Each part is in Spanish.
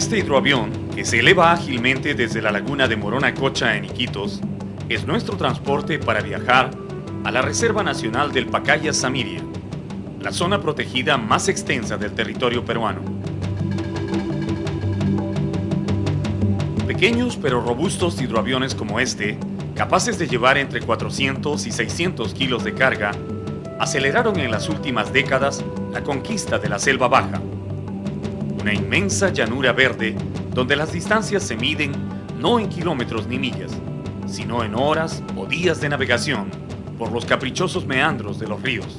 Este hidroavión, que se eleva ágilmente desde la laguna de Morona-Cocha en Iquitos, es nuestro transporte para viajar a la Reserva Nacional del Pacaya-Samiria, la zona protegida más extensa del territorio peruano. Pequeños pero robustos hidroaviones como este, capaces de llevar entre 400 y 600 kilos de carga, aceleraron en las últimas décadas la conquista de la selva baja. Una inmensa llanura verde donde las distancias se miden no en kilómetros ni millas, sino en horas o días de navegación por los caprichosos meandros de los ríos.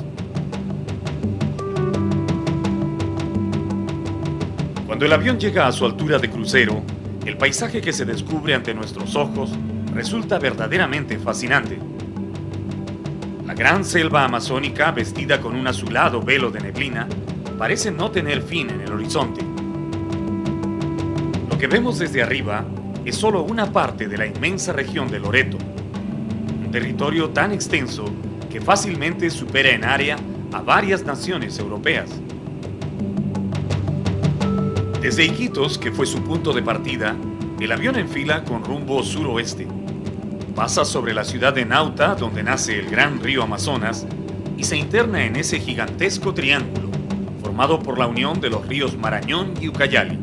Cuando el avión llega a su altura de crucero, el paisaje que se descubre ante nuestros ojos resulta verdaderamente fascinante. La gran selva amazónica, vestida con un azulado velo de neblina, parece no tener fin en el horizonte. Lo que vemos desde arriba es solo una parte de la inmensa región de Loreto, un territorio tan extenso que fácilmente supera en área a varias naciones europeas. Desde Iquitos, que fue su punto de partida, el avión enfila con rumbo suroeste. Pasa sobre la ciudad de Nauta, donde nace el gran río Amazonas, y se interna en ese gigantesco triángulo, formado por la unión de los ríos Marañón y Ucayali.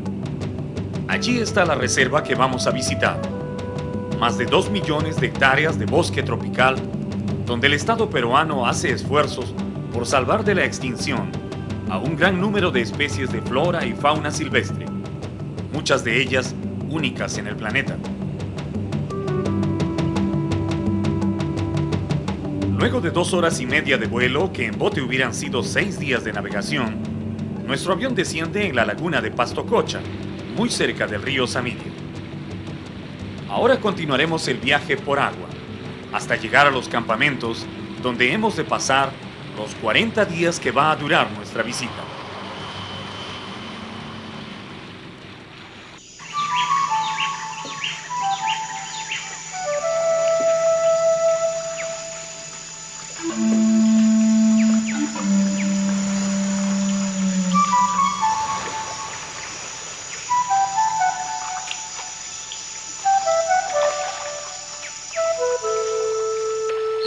Allí está la reserva que vamos a visitar. Más de 2 millones de hectáreas de bosque tropical, donde el Estado peruano hace esfuerzos por salvar de la extinción a un gran número de especies de flora y fauna silvestre, muchas de ellas únicas en el planeta. Luego de 2 horas y media de vuelo, que en bote hubieran sido 6 días de navegación, nuestro avión desciende en la laguna de Pasto-Cocha, muy cerca del río Samiria. Ahora continuaremos el viaje por agua, hasta llegar a los campamentos, donde hemos de pasar los 40 días que va a durar nuestra visita.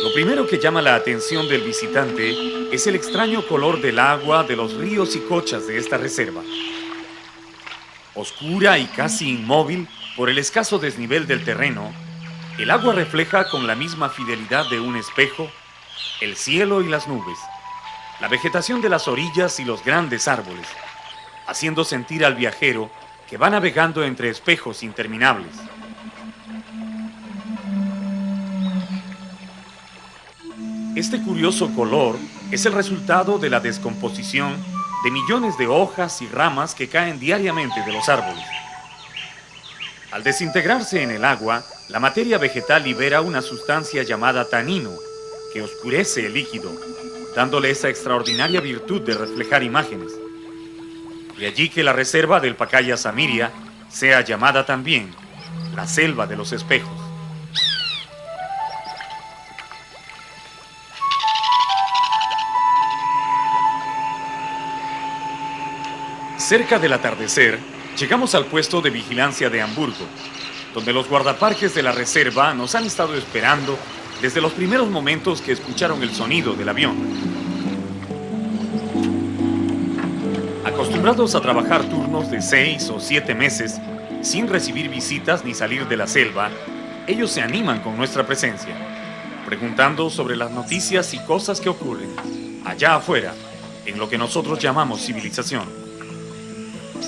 Lo primero que llama la atención del visitante es el extraño color del agua de los ríos y cochas de esta reserva. Oscura y casi inmóvil por el escaso desnivel del terreno, el agua refleja con la misma fidelidad de un espejo el cielo y las nubes, la vegetación de las orillas y los grandes árboles, haciendo sentir al viajero que va navegando entre espejos interminables. Este curioso color es el resultado de la descomposición de millones de hojas y ramas que caen diariamente de los árboles. Al desintegrarse en el agua, la materia vegetal libera una sustancia llamada tanino, que oscurece el líquido, dándole esa extraordinaria virtud de reflejar imágenes. De allí que la reserva del Pacaya-Samiria sea llamada también la selva de los espejos. Cerca del atardecer, llegamos al puesto de vigilancia de Hamburgo, donde los guardaparques de la reserva nos han estado esperando desde los primeros momentos que escucharon el sonido del avión. Acostumbrados a trabajar turnos de 6 o 7 meses, sin recibir visitas ni salir de la selva, ellos se animan con nuestra presencia, preguntando sobre las noticias y cosas que ocurren allá afuera, en lo que nosotros llamamos civilización.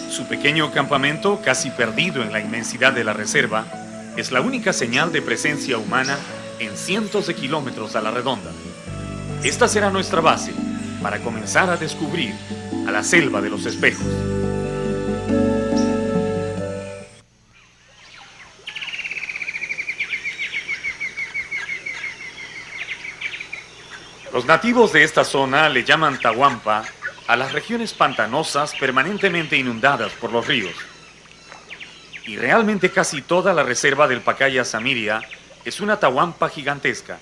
Su pequeño campamento, casi perdido en la inmensidad de la reserva, es la única señal de presencia humana en cientos de kilómetros a la redonda. Esta será nuestra base para comenzar a descubrir a la selva de los espejos. Los nativos de esta zona le llaman Tahuampa a las regiones pantanosas permanentemente inundadas por los ríos. Y realmente casi toda la reserva del Pacaya-Samiria es una tahuampa gigantesca,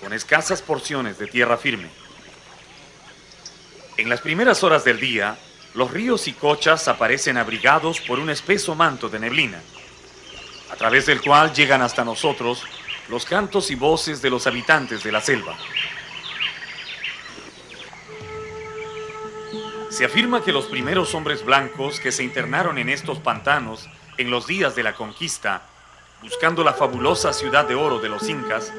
con escasas porciones de tierra firme. En las primeras horas del día, los ríos y cochas aparecen abrigados por un espeso manto de neblina, a través del cual llegan hasta nosotros los cantos y voces de los habitantes de la selva. Se afirma que los primeros hombres blancos que se internaron en estos pantanos en los días de la conquista, buscando la fabulosa ciudad de oro de los incas,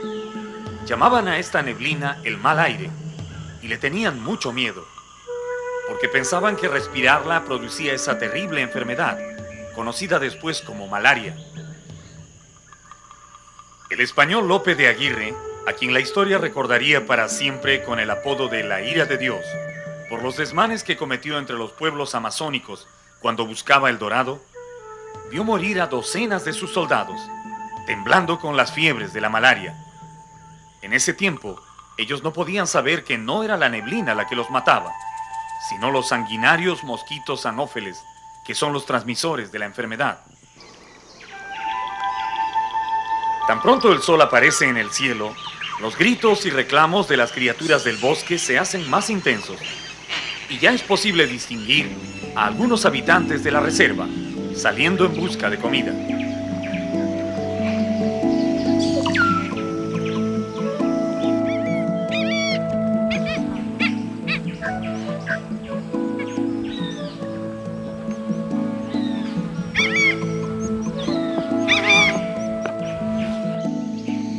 llamaban a esta neblina el mal aire y le tenían mucho miedo, porque pensaban que respirarla producía esa terrible enfermedad, conocida después como malaria. El español Lope de Aguirre, a quien la historia recordaría para siempre con el apodo de la ira de Dios, por los desmanes que cometió entre los pueblos amazónicos cuando buscaba el dorado, vio morir a docenas de sus soldados, temblando con las fiebres de la malaria. En ese tiempo, ellos no podían saber que no era la neblina la que los mataba, sino los sanguinarios mosquitos anófeles, que son los transmisores de la enfermedad. Tan pronto el sol aparece en el cielo, los gritos y reclamos de las criaturas del bosque se hacen más intensos, y ya es posible distinguir a algunos habitantes de la reserva saliendo en busca de comida.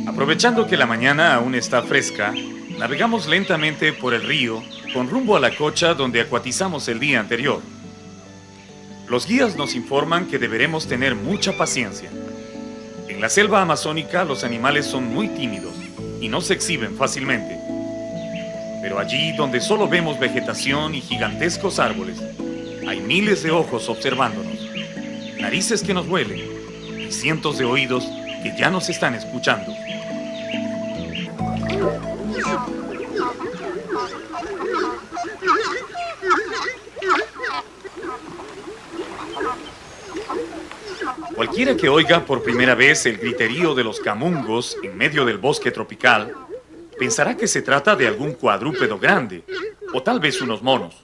Aprovechando que la mañana aún está fresca, navegamos lentamente por el río con rumbo a la cocha donde acuatizamos el día anterior. Los guías nos informan que deberemos tener mucha paciencia. En la selva amazónica los animales son muy tímidos y no se exhiben fácilmente. Pero allí donde solo vemos vegetación y gigantescos árboles, hay miles de ojos observándonos, narices que nos huelen y cientos de oídos que ya nos están escuchando. Cualquiera que oiga por primera vez el griterío de los camungos en medio del bosque tropical, pensará que se trata de algún cuadrúpedo grande, o tal vez unos monos.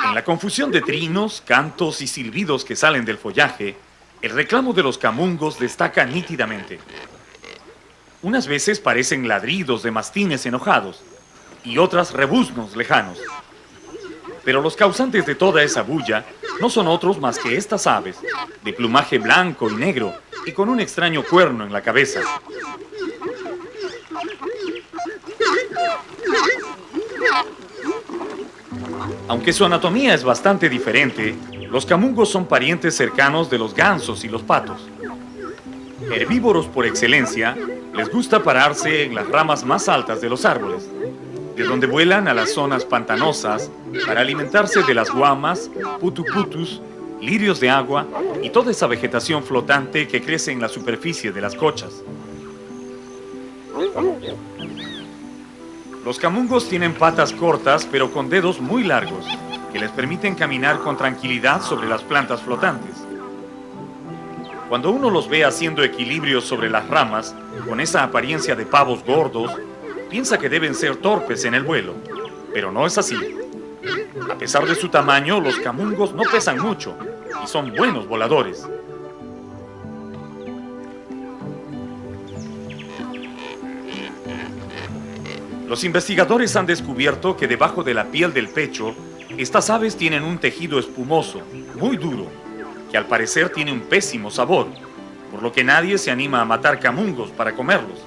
En la confusión de trinos, cantos y silbidos que salen del follaje, el reclamo de los camungos destaca nítidamente. Unas veces parecen ladridos de mastines enojados, y otras rebuznos lejanos. Pero los causantes de toda esa bulla no son otros más que estas aves, de plumaje blanco y negro y con un extraño cuerno en la cabeza. Aunque su anatomía es bastante diferente, los camungos son parientes cercanos de los gansos y los patos. Herbívoros por excelencia, les gusta pararse en las ramas más altas de los árboles, de donde vuelan a las zonas pantanosas para alimentarse de las guamas, putuputus, lirios de agua y toda esa vegetación flotante que crece en la superficie de las cochas. Los camungos tienen patas cortas pero con dedos muy largos que les permiten caminar con tranquilidad sobre las plantas flotantes. Cuando uno los ve haciendo equilibrios sobre las ramas, con esa apariencia de pavos gordos, piensa que deben ser torpes en el vuelo, pero no es así. A pesar de su tamaño, los camungos no pesan mucho y son buenos voladores. Los investigadores han descubierto que debajo de la piel del pecho, estas aves tienen un tejido espumoso, muy duro, que al parecer tiene un pésimo sabor, por lo que nadie se anima a matar camungos para comerlos.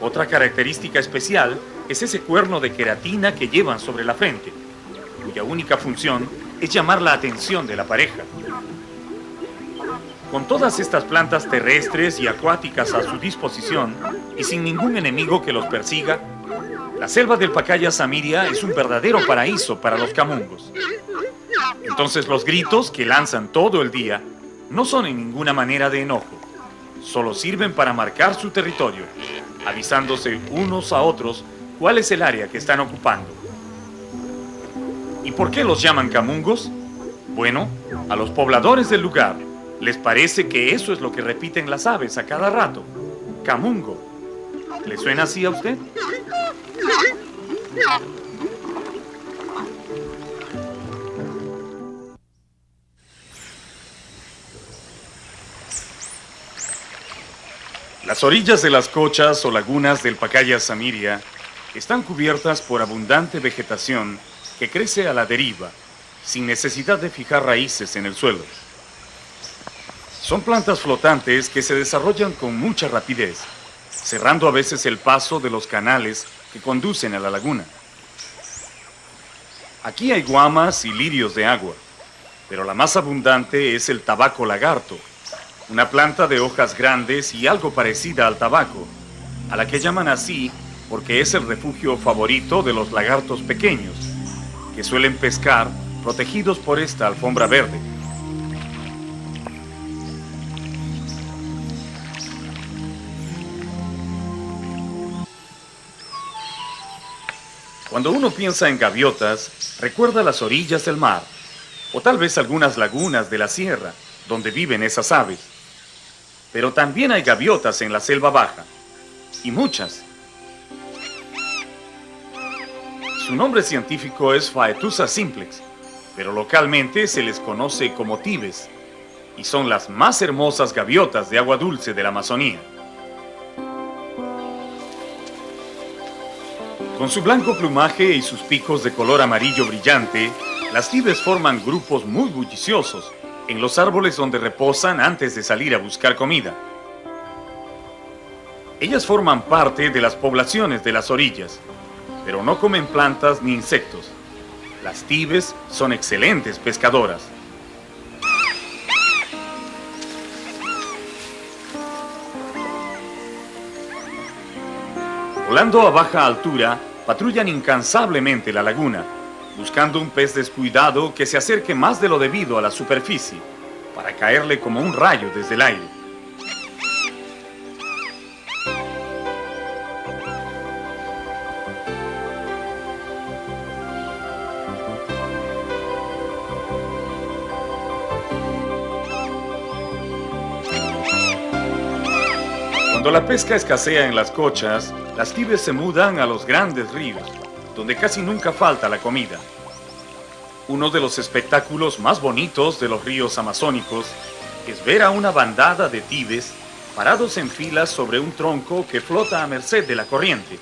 Otra característica especial es ese cuerno de queratina que llevan sobre la frente, cuya única función es llamar la atención de la pareja. Con todas estas plantas terrestres y acuáticas a su disposición y sin ningún enemigo que los persiga, la selva del Pacaya Samiria es un verdadero paraíso para los camungos. Entonces los gritos que lanzan todo el día no son en ninguna manera de enojo, solo sirven para marcar su territorio, avisándose unos a otros cuál es el área que están ocupando. ¿Y por qué los llaman camungos? Bueno, a los pobladores del lugar les parece que eso es lo que repiten las aves a cada rato. Camungo. ¿Le suena así a usted? Las orillas de las cochas o lagunas del Pacaya Samiria están cubiertas por abundante vegetación que crece a la deriva, sin necesidad de fijar raíces en el suelo. Son plantas flotantes que se desarrollan con mucha rapidez, cerrando a veces el paso de los canales que conducen a la laguna. Aquí hay guamas y lirios de agua, pero la más abundante es el tabaco lagarto, una planta de hojas grandes y algo parecida al tabaco, a la que llaman así porque es el refugio favorito de los lagartos pequeños, que suelen pescar protegidos por esta alfombra verde. Cuando uno piensa en gaviotas, recuerda las orillas del mar, o tal vez algunas lagunas de la sierra, donde viven esas aves. Pero también hay gaviotas en la selva baja, y muchas. Su nombre científico es Phaetusa simplex, pero localmente se les conoce como tibes, y son las más hermosas gaviotas de agua dulce de la Amazonía. Con su blanco plumaje y sus picos de color amarillo brillante, las tibes forman grupos muy bulliciosos en los árboles donde reposan antes de salir a buscar comida. Ellas forman parte de las poblaciones de las orillas, pero no comen plantas ni insectos. Las tibes son excelentes pescadoras. Volando a baja altura, patrullan incansablemente la laguna, buscando un pez descuidado que se acerque más de lo debido a la superficie, para caerle como un rayo desde el aire. Cuando la pesca escasea en las cochas, las tibes se mudan a los grandes ríos, donde casi nunca falta la comida. Uno de los espectáculos más bonitos de los ríos amazónicos es ver a una bandada de tibes parados en filas sobre un tronco que flota a merced de la corriente,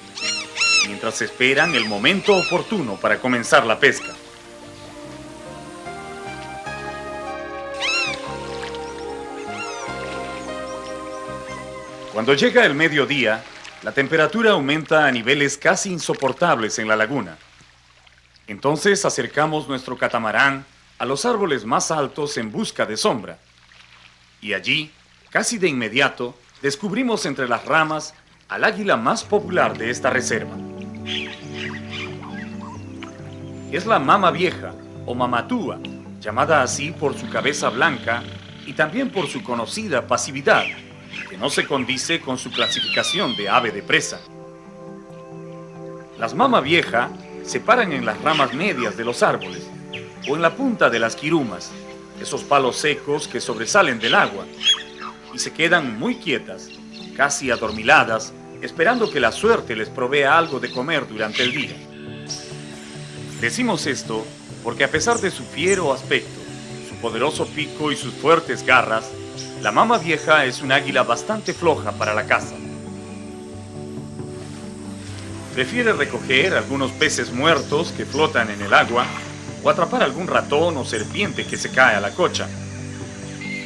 mientras esperan el momento oportuno para comenzar la pesca. Cuando llega el mediodía, la temperatura aumenta a niveles casi insoportables en la laguna. Entonces acercamos nuestro catamarán a los árboles más altos en busca de sombra. Y allí, casi de inmediato, descubrimos entre las ramas al águila más popular de esta reserva. Es la mama vieja, o mamatúa, llamada así por su cabeza blanca y también por su conocida pasividad, que no se condice con su clasificación de ave de presa. Las mama vieja se paran en las ramas medias de los árboles o en la punta de las quirumas, esos palos secos que sobresalen del agua, y se quedan muy quietas, casi adormiladas, esperando que la suerte les provea algo de comer durante el día. Decimos esto porque a pesar de su fiero aspecto, su poderoso pico y sus fuertes garras, la mama vieja es un águila bastante floja para la caza. Prefiere recoger algunos peces muertos que flotan en el agua o atrapar algún ratón o serpiente que se cae a la cocha.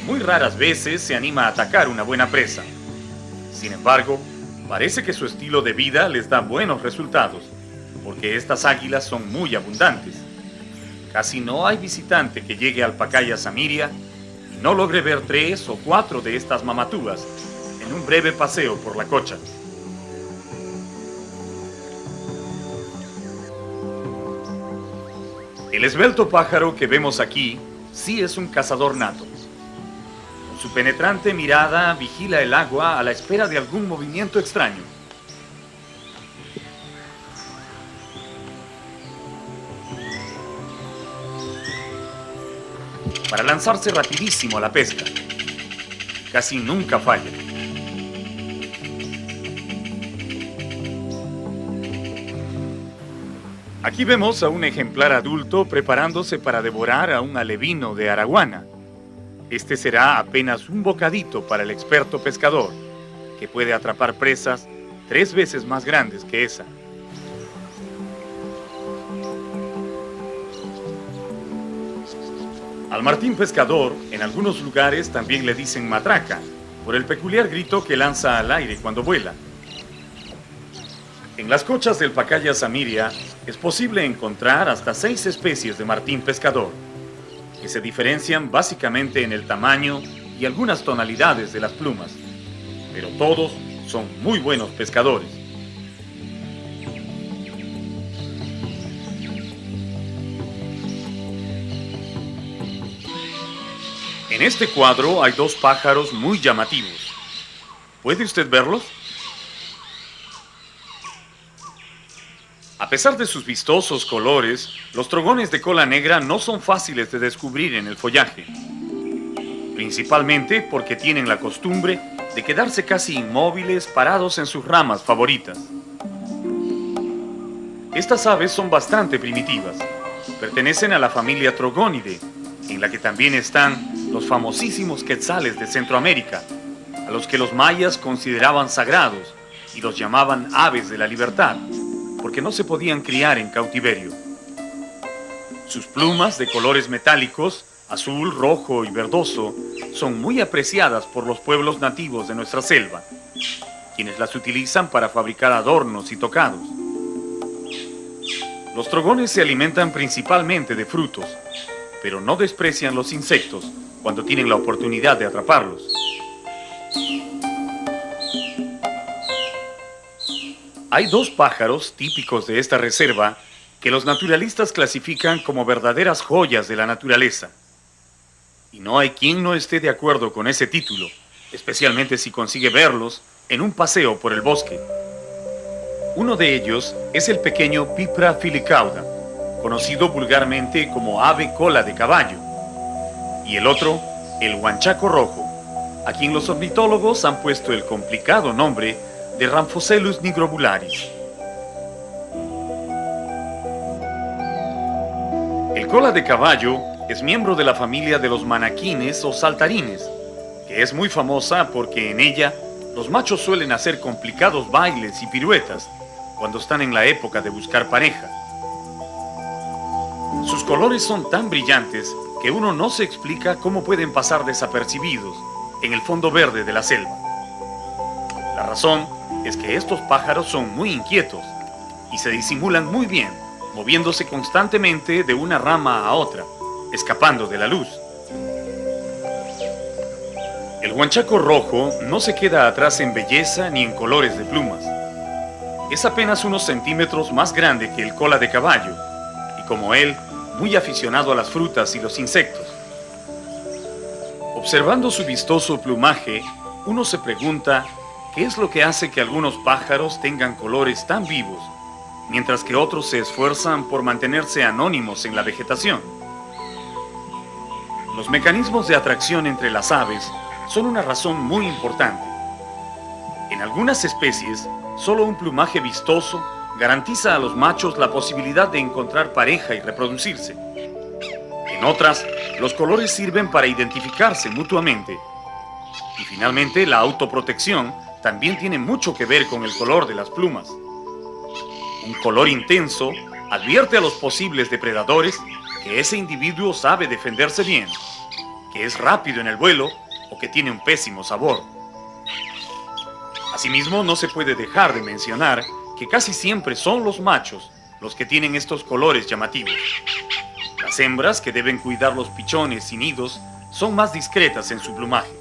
Muy raras veces se anima a atacar una buena presa. Sin embargo, parece que su estilo de vida les da buenos resultados, porque estas águilas son muy abundantes. Casi no hay visitante que llegue al Pacaya Samiria y no logre ver 3 o 4 de estas mamatúas en un breve paseo por la cocha. El esbelto pájaro que vemos aquí sí es un cazador nato. Con su penetrante mirada vigila el agua a la espera de algún movimiento extraño. Para lanzarse rapidísimo a la pesca. Casi nunca falla. Aquí vemos a un ejemplar adulto preparándose para devorar a un alevino de araguana. Este será apenas un bocadito para el experto pescador, que puede atrapar presas 3 veces más grandes que esa. Al martín pescador, en algunos lugares también le dicen matraca, por el peculiar grito que lanza al aire cuando vuela. En las cochas del Pacaya Samiria es posible encontrar hasta 6 especies de martín pescador, que se diferencian básicamente en el tamaño y algunas tonalidades de las plumas, pero todos son muy buenos pescadores. En este cuadro hay 2 pájaros muy llamativos. ¿Puede usted verlos? A pesar de sus vistosos colores, los trogones de cola negra no son fáciles de descubrir en el follaje, principalmente porque tienen la costumbre de quedarse casi inmóviles parados en sus ramas favoritas. Estas aves son bastante primitivas, pertenecen a la familia Trogonidae, en la que también están los famosísimos quetzales de Centroamérica, a los que los mayas consideraban sagrados y los llamaban aves de la libertad, porque no se podían criar en cautiverio. Sus plumas de colores metálicos, azul, rojo y verdoso, son muy apreciadas por los pueblos nativos de nuestra selva, quienes las utilizan para fabricar adornos y tocados. Los trogones se alimentan principalmente de frutos, pero no desprecian los insectos cuando tienen la oportunidad de atraparlos. Hay 2 pájaros típicos de esta reserva que los naturalistas clasifican como verdaderas joyas de la naturaleza. Y no hay quien no esté de acuerdo con ese título, especialmente si consigue verlos en un paseo por el bosque. Uno de ellos es el pequeño Pipra filicauda, conocido vulgarmente como ave cola de caballo, y el otro, el huanchaco rojo, a quien los ornitólogos han puesto el complicado nombre de Rhamphochelys nigrobularis. El cola de caballo es miembro de la familia de los manaquines o saltarines, que es muy famosa porque en ella los machos suelen hacer complicados bailes y piruetas cuando están en la época de buscar pareja. Sus colores son tan brillantes que uno no se explica cómo pueden pasar desapercibidos en el fondo verde de la selva. La razón es que estos pájaros son muy inquietos y se disimulan muy bien, moviéndose constantemente de una rama a otra, escapando de la luz. El huanchaco rojo no se queda atrás en belleza ni en colores de plumas. Es apenas unos centímetros más grande que el cola de caballo y, como él, muy aficionado a las frutas y los insectos. Observando su vistoso plumaje, uno se pregunta ¿qué es lo que hace que algunos pájaros tengan colores tan vivos, mientras que otros se esfuerzan por mantenerse anónimos en la vegetación? Los mecanismos de atracción entre las aves son una razón muy importante. En algunas especies, solo un plumaje vistoso garantiza a los machos la posibilidad de encontrar pareja y reproducirse. En otras, los colores sirven para identificarse mutuamente. Y finalmente, la autoprotección también tiene mucho que ver con el color de las plumas. Un color intenso advierte a los posibles depredadores que ese individuo sabe defenderse bien, que es rápido en el vuelo o que tiene un pésimo sabor. Asimismo, no se puede dejar de mencionar que casi siempre son los machos los que tienen estos colores llamativos. Las hembras, que deben cuidar los pichones y nidos, son más discretas en su plumaje.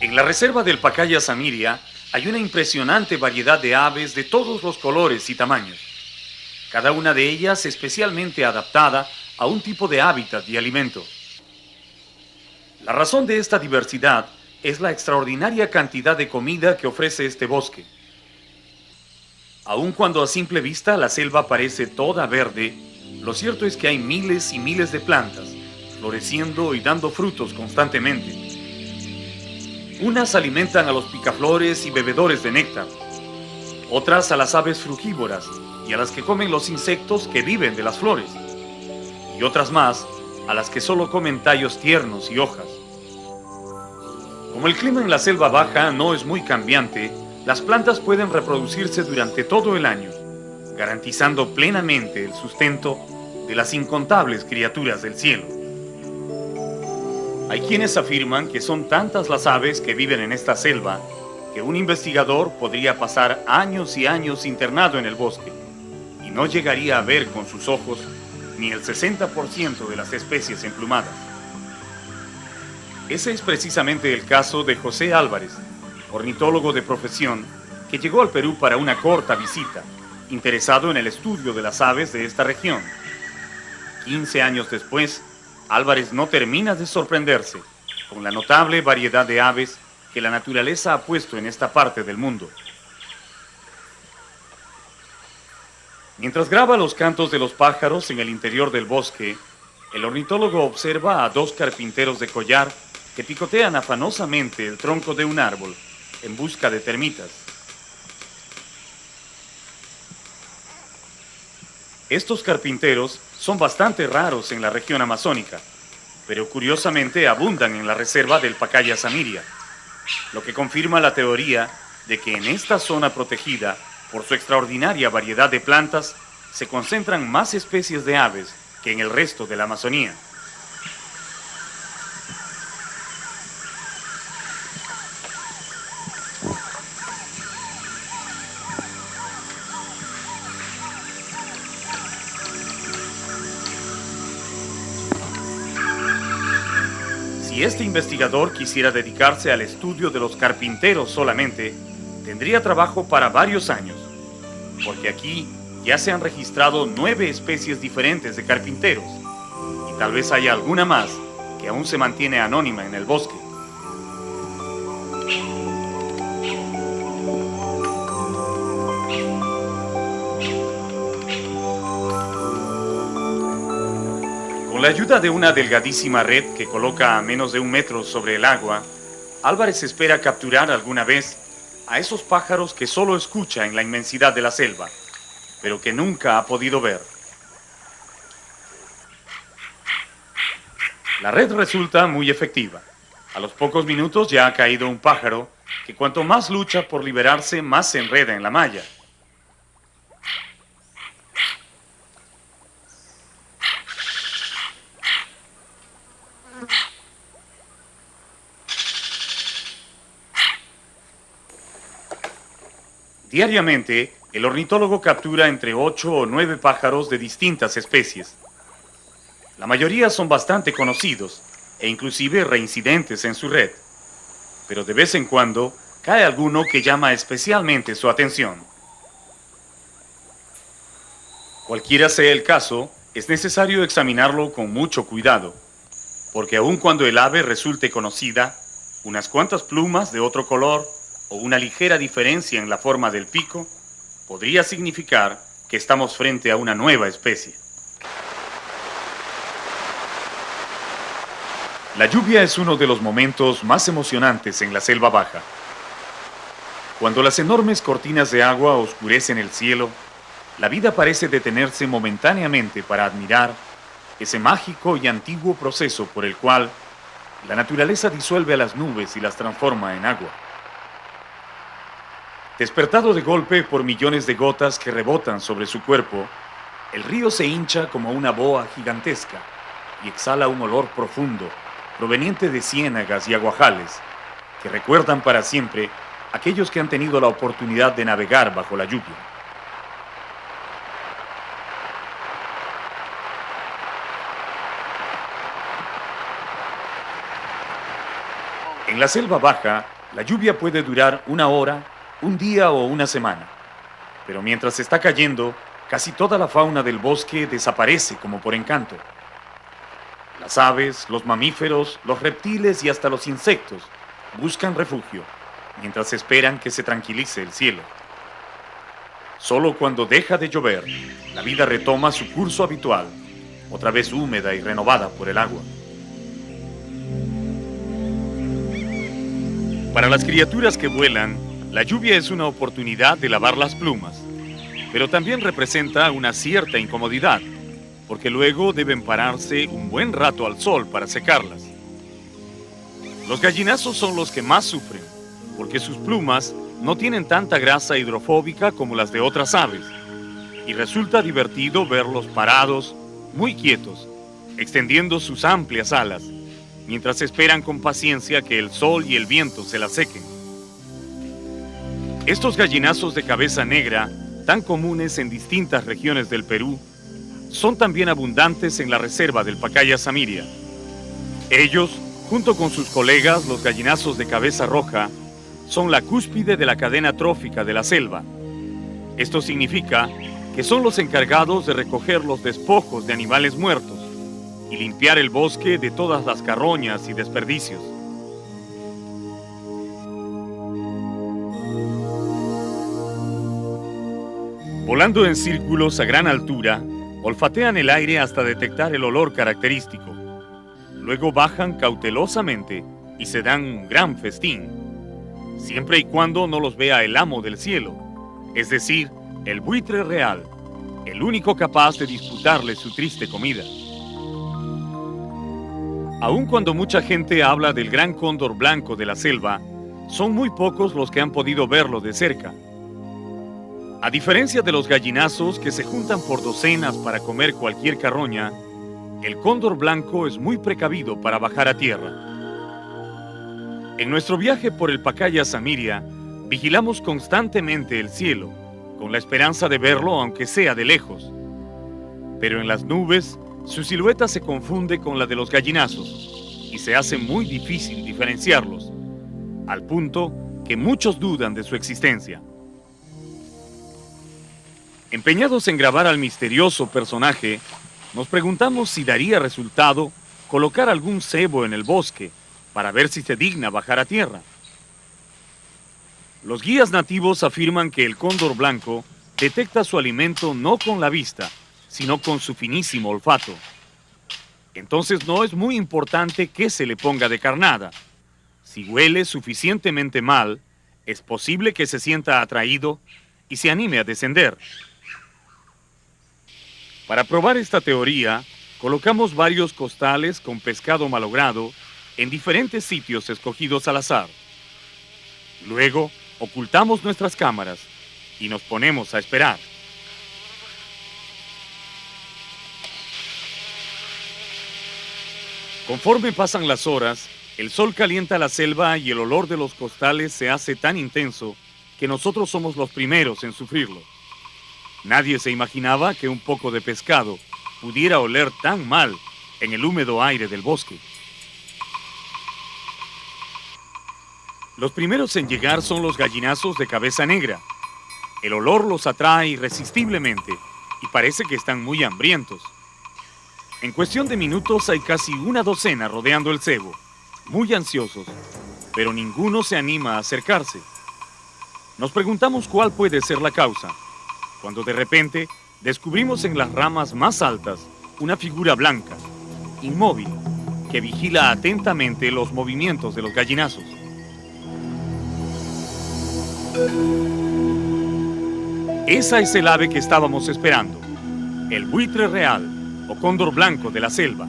En la reserva del Pacaya Samiria hay una impresionante variedad de aves de todos los colores y tamaños, cada una de ellas especialmente adaptada a un tipo de hábitat y alimento. La razón de esta diversidad es la extraordinaria cantidad de comida que ofrece este bosque. Aun cuando a simple vista la selva parece toda verde, lo cierto es que hay miles y miles de plantas, floreciendo y dando frutos constantemente. Unas alimentan a los picaflores y bebedores de néctar, otras a las aves frugívoras y a las que comen los insectos que viven de las flores, y otras más a las que solo comen tallos tiernos y hojas. Como el clima en la selva baja no es muy cambiante, las plantas pueden reproducirse durante todo el año, garantizando plenamente el sustento de las incontables criaturas del cielo. Hay quienes afirman que son tantas las aves que viven en esta selva que un investigador podría pasar años y años internado en el bosque y no llegaría a ver con sus ojos ni el 60% de las especies emplumadas. Ese es precisamente el caso de José Álvarez, ornitólogo de profesión, que llegó al Perú para una corta visita, interesado en el estudio de las aves de esta región. 15 años después, Álvarez no termina de sorprenderse con la notable variedad de aves que la naturaleza ha puesto en esta parte del mundo. Mientras graba los cantos de los pájaros en el interior del bosque, el ornitólogo observa a dos carpinteros de collar que picotean afanosamente el tronco de un árbol en busca de termitas. Estos carpinteros son bastante raros en la región amazónica, pero curiosamente abundan en la reserva del Pacaya Samiria, lo que confirma la teoría de que en esta zona protegida, por su extraordinaria variedad de plantas, se concentran más especies de aves que en el resto de la Amazonía. Si este investigador quisiera dedicarse al estudio de los carpinteros solamente, tendría trabajo para varios años, porque aquí ya se han registrado 9 especies diferentes de carpinteros, y tal vez haya alguna más que aún se mantiene anónima en el bosque. Con la ayuda de una delgadísima red que coloca a menos de 1 metro sobre el agua, Álvarez espera capturar alguna vez a esos pájaros que solo escucha en la inmensidad de la selva, pero que nunca ha podido ver. La red resulta muy efectiva. A los pocos minutos ya ha caído un pájaro que cuanto más lucha por liberarse, más se enreda en la malla. Diariamente, el ornitólogo captura entre 8 o 9 pájaros de distintas especies. La mayoría son bastante conocidos e inclusive reincidentes en su red, pero de vez en cuando cae alguno que llama especialmente su atención. Cualquiera sea el caso, es necesario examinarlo con mucho cuidado, porque aun cuando el ave resulte conocida, unas cuantas plumas de otro color o una ligera diferencia en la forma del pico podría significar que estamos frente a una nueva especie. La lluvia es uno de los momentos más emocionantes en la selva baja. Cuando las enormes cortinas de agua oscurecen el cielo, la vida parece detenerse momentáneamente para admirar ese mágico y antiguo proceso por el cual la naturaleza disuelve a las nubes y las transforma en agua. Despertado de golpe por millones de gotas que rebotan sobre su cuerpo, el río se hincha como una boa gigantesca y exhala un olor profundo proveniente de ciénagas y aguajales que recuerdan para siempre a aquellos que han tenido la oportunidad de navegar bajo la lluvia. En la selva baja, la lluvia puede durar 1 hora, 1 día o 1 semana, pero mientras está cayendo, casi toda la fauna del bosque desaparece como por encanto. Las aves, los mamíferos, los reptiles y hasta los insectos buscan refugio, mientras esperan que se tranquilice el cielo. Solo cuando deja de llover, la vida retoma su curso habitual, otra vez húmeda y renovada por el agua. Para las criaturas que vuelan, la lluvia es una oportunidad de lavar las plumas, pero también representa una cierta incomodidad, porque luego deben pararse un buen rato al sol para secarlas. Los gallinazos son los que más sufren, porque sus plumas no tienen tanta grasa hidrofóbica como las de otras aves, y resulta divertido verlos parados, muy quietos, extendiendo sus amplias alas, mientras esperan con paciencia que el sol y el viento se las sequen. Estos gallinazos de cabeza negra, tan comunes en distintas regiones del Perú, son también abundantes en la reserva del Pacaya Samiria. Ellos, junto con sus colegas, los gallinazos de cabeza roja, son la cúspide de la cadena trófica de la selva. Esto significa que son los encargados de recoger los despojos de animales muertos y limpiar el bosque de todas las carroñas y desperdicios. Volando en círculos a gran altura, olfatean el aire hasta detectar el olor característico. Luego bajan cautelosamente y se dan un gran festín, siempre y cuando no los vea el amo del cielo, es decir, el buitre real, el único capaz de disputarle su triste comida. Aun cuando mucha gente habla del gran cóndor blanco de la selva, son muy pocos los que han podido verlo de cerca. A diferencia de los gallinazos que se juntan por docenas para comer cualquier carroña, el cóndor blanco es muy precavido para bajar a tierra. En nuestro viaje por el Pacaya Samiria, vigilamos constantemente el cielo, con la esperanza de verlo aunque sea de lejos. Pero en las nubes, su silueta se confunde con la de los gallinazos y se hace muy difícil diferenciarlos, al punto que muchos dudan de su existencia. Empeñados en grabar al misterioso personaje, nos preguntamos si daría resultado colocar algún cebo en el bosque para ver si se digna bajar a tierra. Los guías nativos afirman que el cóndor blanco detecta su alimento no con la vista, sino con su finísimo olfato. Entonces no es muy importante que se le ponga de carnada. Si huele suficientemente mal, es posible que se sienta atraído y se anime a descender. Para probar esta teoría, colocamos varios costales con pescado malogrado en diferentes sitios escogidos al azar. Luego, ocultamos nuestras cámaras y nos ponemos a esperar. Conforme pasan las horas, el sol calienta la selva y el olor de los costales se hace tan intenso que nosotros somos los primeros en sufrirlo. Nadie se imaginaba que un poco de pescado pudiera oler tan mal en el húmedo aire del bosque. Los primeros en llegar son los gallinazos de cabeza negra. El olor los atrae irresistiblemente y parece que están muy hambrientos. En cuestión de minutos hay casi una docena rodeando el cebo, muy ansiosos, pero ninguno se anima a acercarse. Nos preguntamos cuál puede ser la causa, cuando de repente descubrimos en las ramas más altas una figura blanca, inmóvil, que vigila atentamente los movimientos de los gallinazos. Esa es el ave que estábamos esperando, el buitre real, o cóndor blanco de la selva,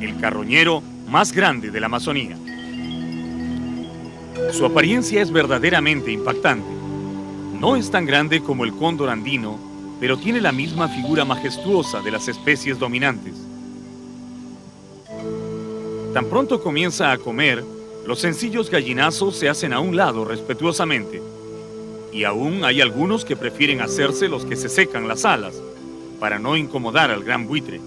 el carroñero más grande de la Amazonía. Su apariencia es verdaderamente impactante. No es tan grande como el cóndor andino, pero tiene la misma figura majestuosa de las especies dominantes. Tan pronto comienza a comer, los sencillos gallinazos se hacen a un lado respetuosamente, y aún hay algunos que prefieren hacerse los que se secan las alas, para no incomodar al gran buitre.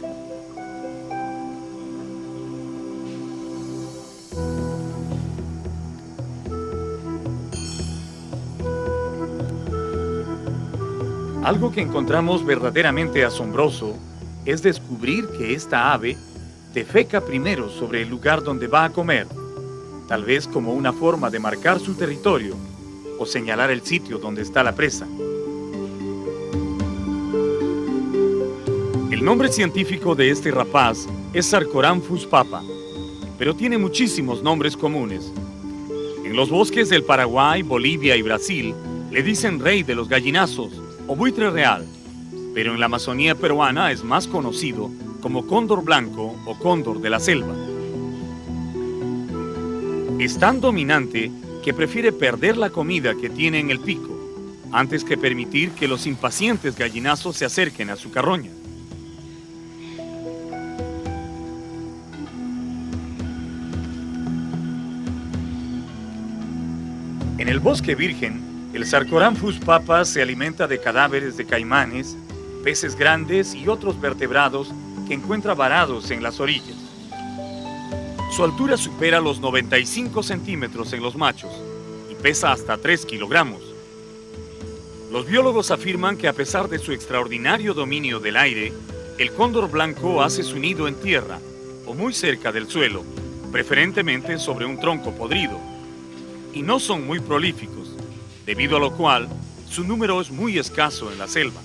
Algo que encontramos verdaderamente asombroso es descubrir que esta ave defeca primero sobre el lugar donde va a comer, tal vez como una forma de marcar su territorio o señalar el sitio donde está la presa. El nombre científico de este rapaz es Sarcoramphus papa, pero tiene muchísimos nombres comunes. En los bosques del Paraguay, Bolivia y Brasil le dicen rey de los gallinazos o buitre real, pero en la Amazonía peruana es más conocido como cóndor blanco o cóndor de la selva. Es tan dominante que prefiere perder la comida que tiene en el pico antes que permitir que los impacientes gallinazos se acerquen a su carroña. En el bosque virgen, el Sarcoramphus papa se alimenta de cadáveres de caimanes, peces grandes y otros vertebrados que encuentra varados en las orillas. Su altura supera los 95 centímetros en los machos y pesa hasta 3 kilogramos. Los biólogos afirman que a pesar de su extraordinario dominio del aire, el cóndor blanco hace su nido en tierra o muy cerca del suelo, preferentemente sobre un tronco podrido, y no son muy prolíficos, debido a lo cual su número es muy escaso en la selva.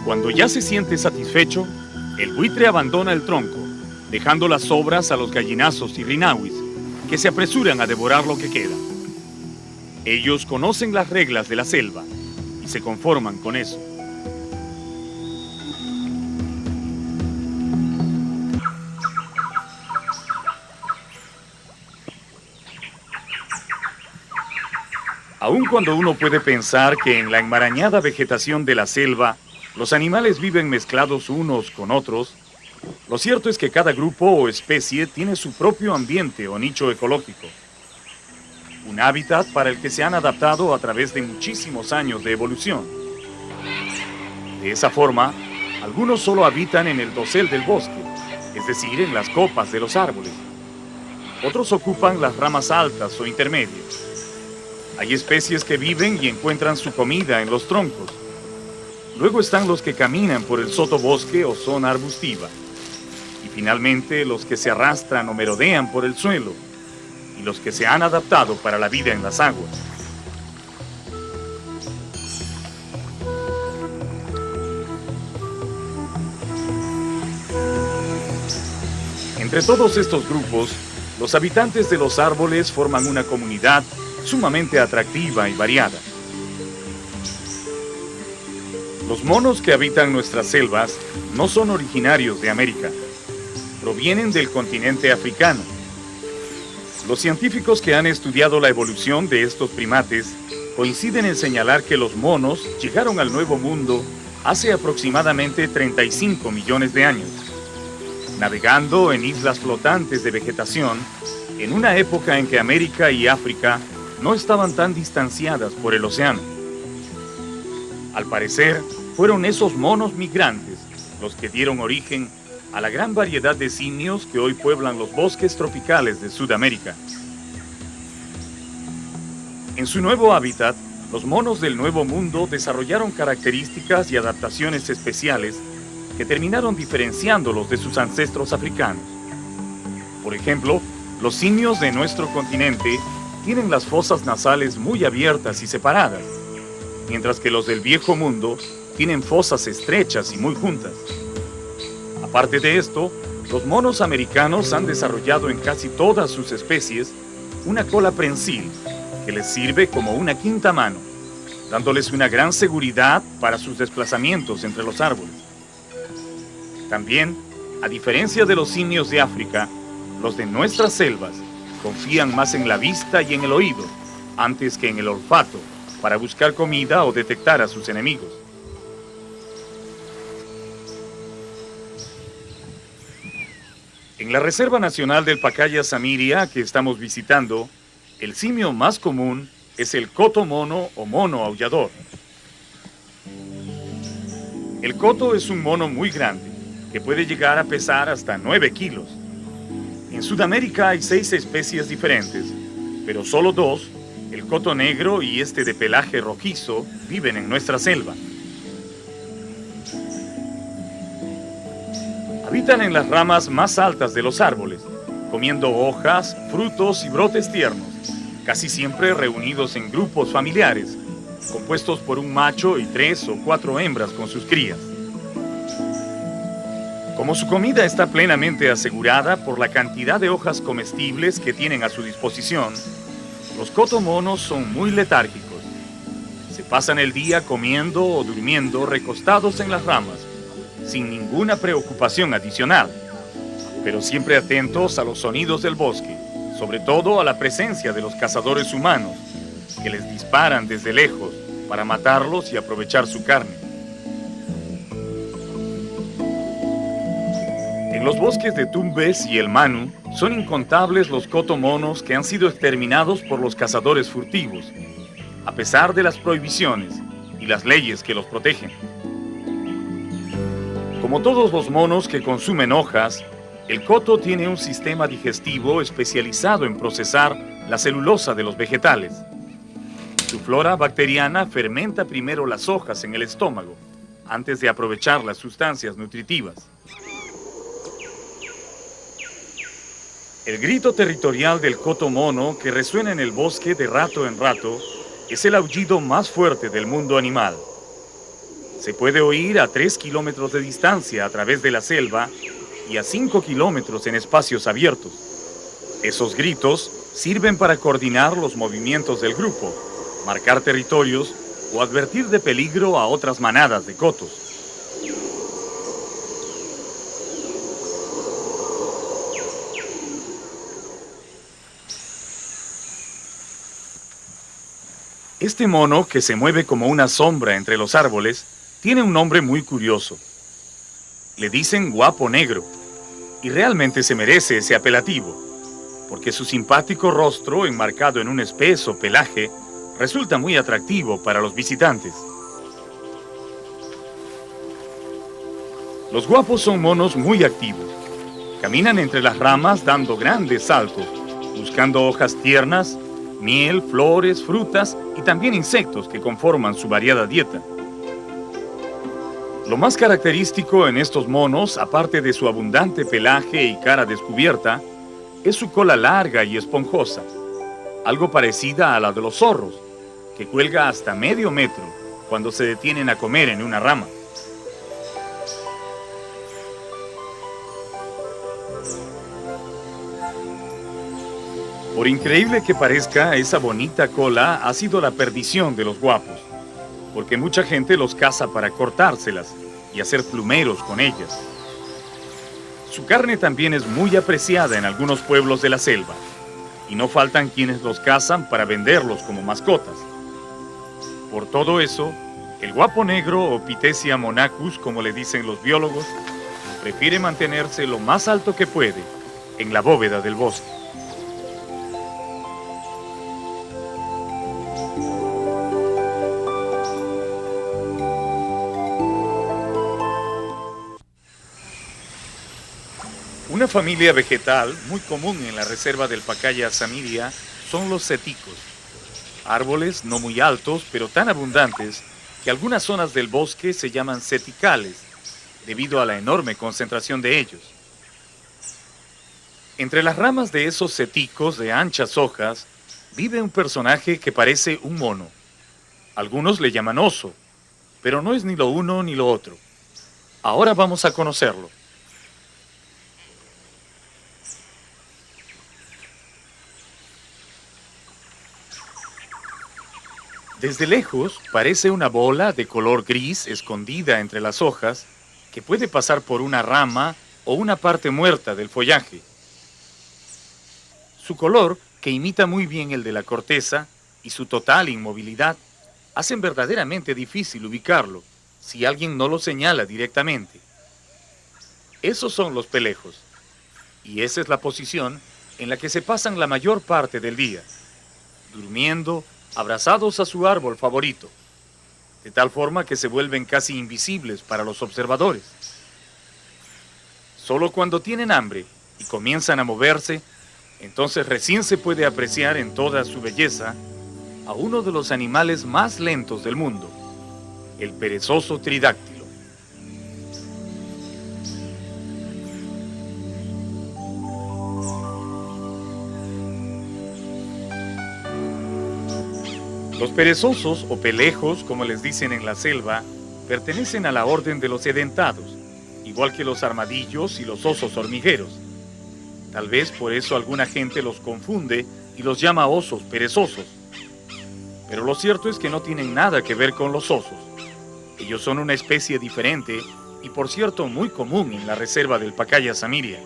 Cuando ya se siente satisfecho, el buitre abandona el tronco, dejando las sobras a los gallinazos y rinawis, que se apresuran a devorar lo que queda. Ellos conocen las reglas de la selva y se conforman con eso. Aun cuando uno puede pensar que en la enmarañada vegetación de la selva los animales viven mezclados unos con otros, lo cierto es que cada grupo o especie tiene su propio ambiente o nicho ecológico. Un hábitat para el que se han adaptado a través de muchísimos años de evolución. De esa forma, algunos solo habitan en el dosel del bosque, es decir, en las copas de los árboles. Otros ocupan las ramas altas o intermedias. Hay especies que viven y encuentran su comida en los troncos. Luego están los que caminan por el sotobosque o zona arbustiva. Y finalmente los que se arrastran o merodean por el suelo. Y los que se han adaptado para la vida en las aguas. Entre todos estos grupos, los habitantes de los árboles forman una comunidad sumamente atractiva y variada. Los monos que habitan nuestras selvas no son originarios de América. Provienen del continente africano. Los científicos que han estudiado la evolución de estos primates coinciden en señalar que los monos llegaron al Nuevo Mundo hace aproximadamente 35 millones de años, navegando en islas flotantes de vegetación en una época en que América y África no estaban tan distanciadas por el océano. Al parecer, fueron esos monos migrantes los que dieron origen a la gran variedad de simios que hoy pueblan los bosques tropicales de Sudamérica. En su nuevo hábitat, los monos del Nuevo Mundo desarrollaron características y adaptaciones especiales que terminaron diferenciándolos de sus ancestros africanos. Por ejemplo, los simios de nuestro continente tienen las fosas nasales muy abiertas y separadas, mientras que los del Viejo Mundo tienen fosas estrechas y muy juntas. Aparte de esto, los monos americanos han desarrollado en casi todas sus especies una cola prensil que les sirve como una quinta mano, dándoles una gran seguridad para sus desplazamientos entre los árboles. También, a diferencia de los simios de África, los de nuestras selvas confían más en la vista y en el oído, antes que en el olfato, para buscar comida o detectar a sus enemigos. En la Reserva Nacional del Pacaya-Samiria que estamos visitando, el simio más común es el coto mono o mono aullador. El coto es un mono muy grande, que puede llegar a pesar hasta 9 kilos. En Sudamérica hay 6 especies diferentes, pero solo 2, el coto negro y este de pelaje rojizo, viven en nuestra selva. Habitan en las ramas más altas de los árboles, comiendo hojas, frutos y brotes tiernos, casi siempre reunidos en grupos familiares, compuestos por un macho y 3 o 4 hembras con sus crías. Como su comida está plenamente asegurada por la cantidad de hojas comestibles que tienen a su disposición, los cotomonos son muy letárgicos. Se pasan el día comiendo o durmiendo recostados en las ramas, sin ninguna preocupación adicional, pero siempre atentos a los sonidos del bosque, sobre todo a la presencia de los cazadores humanos, que les disparan desde lejos para matarlos y aprovechar su carne. En los bosques de Tumbes y el Manu son incontables los cotomonos que han sido exterminados por los cazadores furtivos, a pesar de las prohibiciones y las leyes que los protegen. Como todos los monos que consumen hojas, el coto tiene un sistema digestivo especializado en procesar la celulosa de los vegetales. Su flora bacteriana fermenta primero las hojas en el estómago, antes de aprovechar las sustancias nutritivas. El grito territorial del cotomono que resuena en el bosque de rato en rato es el aullido más fuerte del mundo animal. Se puede oír a 3 kilómetros de distancia a través de la selva y a 5 kilómetros en espacios abiertos. Esos gritos sirven para coordinar los movimientos del grupo, marcar territorios o advertir de peligro a otras manadas de cotos. Este mono, que se mueve como una sombra entre los árboles, tiene un nombre muy curioso. Le dicen guapo negro, y realmente se merece ese apelativo, porque su simpático rostro, enmarcado en un espeso pelaje, resulta muy atractivo para los visitantes. Los guapos son monos muy activos. Caminan entre las ramas dando grandes saltos, buscando hojas tiernas, miel, flores, frutas y también insectos que conforman su variada dieta. Lo más característico en estos monos, aparte de su abundante pelaje y cara descubierta, es su cola larga y esponjosa, algo parecida a la de los zorros, que cuelga hasta medio metro cuando se detienen a comer en una rama. Por increíble que parezca, esa bonita cola ha sido la perdición de los guapos, porque mucha gente los caza para cortárselas y hacer plumeros con ellas. Su carne también es muy apreciada en algunos pueblos de la selva, y no faltan quienes los cazan para venderlos como mascotas. Por todo eso, el guapo negro, o Pithecia monachus, como le dicen los biólogos, prefiere mantenerse lo más alto que puede, en la bóveda del bosque. Una familia vegetal muy común en la reserva del Pacaya Samiria son los seticos, árboles no muy altos pero tan abundantes que algunas zonas del bosque se llaman seticales debido a la enorme concentración de ellos. Entre las ramas de esos seticos de anchas hojas vive un personaje que parece un mono. Algunos le llaman oso, pero no es ni lo uno ni lo otro. Ahora vamos a conocerlo. Desde lejos parece una bola de color gris escondida entre las hojas que puede pasar por una rama o una parte muerta del follaje. Su color, que imita muy bien el de la corteza, y su total inmovilidad hacen verdaderamente difícil ubicarlo si alguien no lo señala directamente. Esos son los pelejos, y esa es la posición en la que se pasan la mayor parte del día, durmiendo, abrazados a su árbol favorito, de tal forma que se vuelven casi invisibles para los observadores. Solo cuando tienen hambre y comienzan a moverse, entonces recién se puede apreciar en toda su belleza a uno de los animales más lentos del mundo, el perezoso tridáctilo. Los perezosos o pelejos, como les dicen en la selva, pertenecen a la orden de los edentados, igual que los armadillos y los osos hormigueros. Tal vez por eso alguna gente los confunde y los llama osos perezosos. Pero lo cierto es que no tienen nada que ver con los osos. Ellos son una especie diferente y, por cierto, muy común en la reserva del Pacaya Samiria.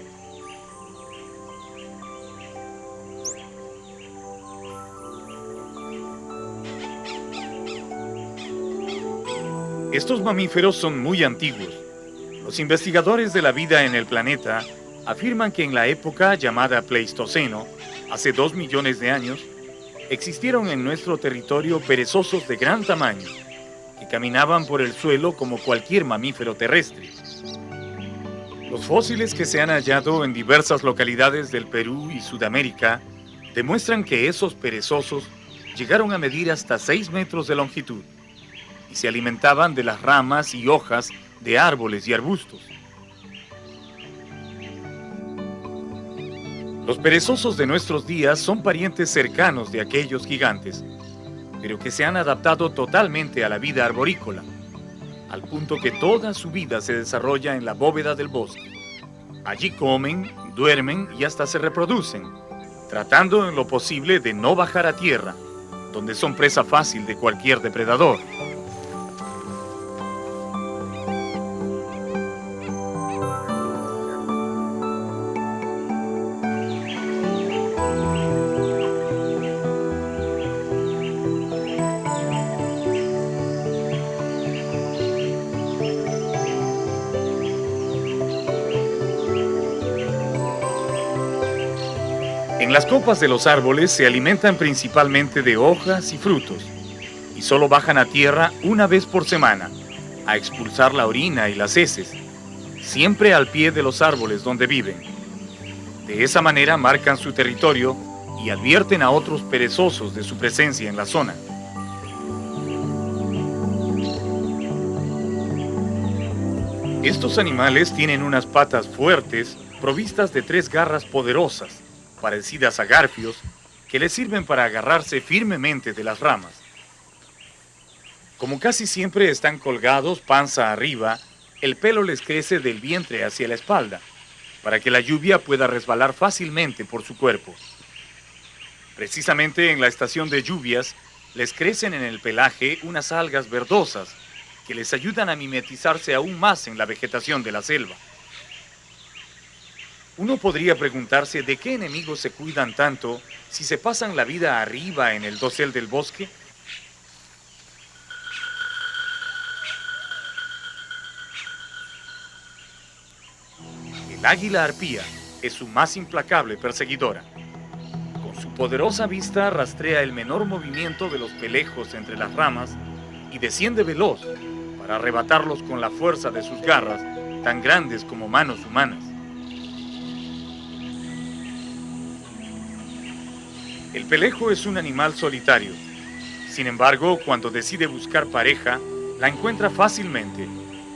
Estos mamíferos son muy antiguos. Los investigadores de la vida en el planeta afirman que en la época llamada Pleistoceno, hace 2 millones de años, existieron en nuestro territorio perezosos de gran tamaño, que caminaban por el suelo como cualquier mamífero terrestre. Los fósiles que se han hallado en diversas localidades del Perú y Sudamérica demuestran que esos perezosos llegaron a medir hasta 6 metros de longitud y se alimentaban de las ramas y hojas de árboles y arbustos. Los perezosos de nuestros días son parientes cercanos de aquellos gigantes, pero que se han adaptado totalmente a la vida arborícola, al punto que toda su vida se desarrolla en la bóveda del bosque. Allí comen, duermen y hasta se reproducen, tratando en lo posible de no bajar a tierra, donde son presa fácil de cualquier depredador. En las copas de los árboles se alimentan principalmente de hojas y frutos, y solo bajan a tierra una vez por semana, a expulsar la orina y las heces, siempre al pie de los árboles donde viven. De esa manera marcan su territorio y advierten a otros perezosos de su presencia en la zona. Estos animales tienen unas patas fuertes, provistas de 3 garras poderosas, parecidas a garfios, que les sirven para agarrarse firmemente de las ramas. Como casi siempre están colgados panza arriba, el pelo les crece del vientre hacia la espalda, para que la lluvia pueda resbalar fácilmente por su cuerpo. Precisamente en la estación de lluvias, les crecen en el pelaje unas algas verdosas, que les ayudan a mimetizarse aún más en la vegetación de la selva. Uno podría preguntarse de qué enemigos se cuidan tanto si se pasan la vida arriba en el dosel del bosque. El águila arpía es su más implacable perseguidora. Con su poderosa vista rastrea el menor movimiento de los pelejos entre las ramas y desciende veloz para arrebatarlos con la fuerza de sus garras, tan grandes como manos humanas. El pelejo es un animal solitario. Sin embargo, cuando decide buscar pareja, la encuentra fácilmente,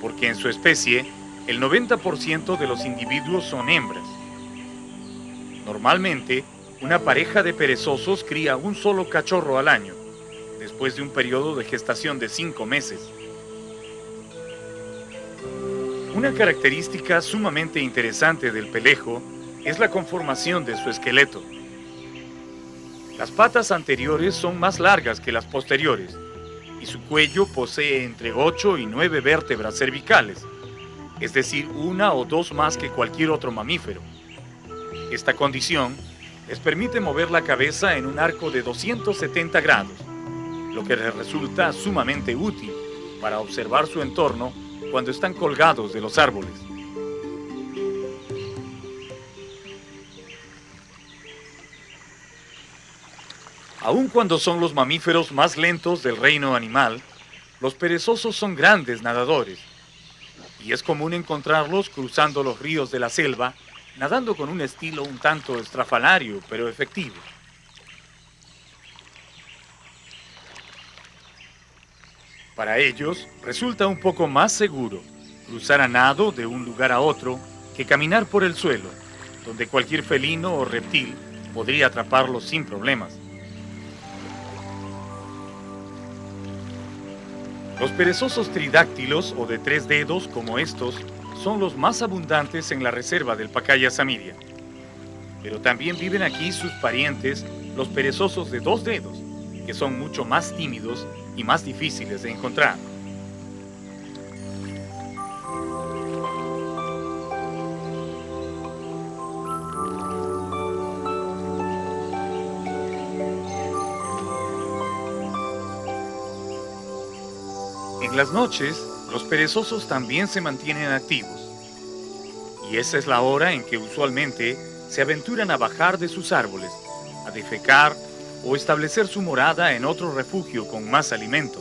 porque en su especie, el 90% de los individuos son hembras. Normalmente, una pareja de perezosos cría un solo cachorro al año, después de un periodo de gestación de 5 meses. Una característica sumamente interesante del pelejo es la conformación de su esqueleto. Las patas anteriores son más largas que las posteriores y su cuello posee entre 8 y 9 vértebras cervicales, es decir, 1 o 2 más que cualquier otro mamífero. Esta condición les permite mover la cabeza en un arco de 270 grados, lo que les resulta sumamente útil para observar su entorno cuando están colgados de los árboles. Aun cuando son los mamíferos más lentos del reino animal, los perezosos son grandes nadadores, y es común encontrarlos cruzando los ríos de la selva, nadando con un estilo un tanto estrafalario, pero efectivo. Para ellos, resulta un poco más seguro cruzar a nado de un lugar a otro que caminar por el suelo, donde cualquier felino o reptil podría atraparlos sin problemas. Los perezosos tridáctilos o de 3 dedos como estos son los más abundantes en la reserva del Pacaya Samiria. Pero también viven aquí sus parientes, los perezosos de 2 dedos, que son mucho más tímidos y más difíciles de encontrar. En las noches, los perezosos también se mantienen activos. Y esa es la hora en que usualmente se aventuran a bajar de sus árboles, a defecar o establecer su morada en otro refugio con más alimento.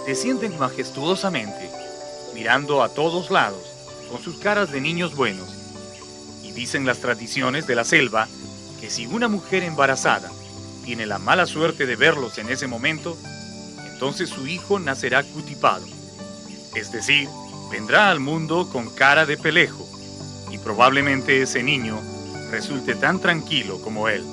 Descienden majestuosamente, mirando a todos lados, con sus caras de niños buenos. Y dicen las tradiciones de la selva que si una mujer embarazada tiene la mala suerte de verlos en ese momento, entonces su hijo nacerá cutipado. Es decir, vendrá al mundo con cara de pelejo, y probablemente ese niño resulte tan tranquilo como él.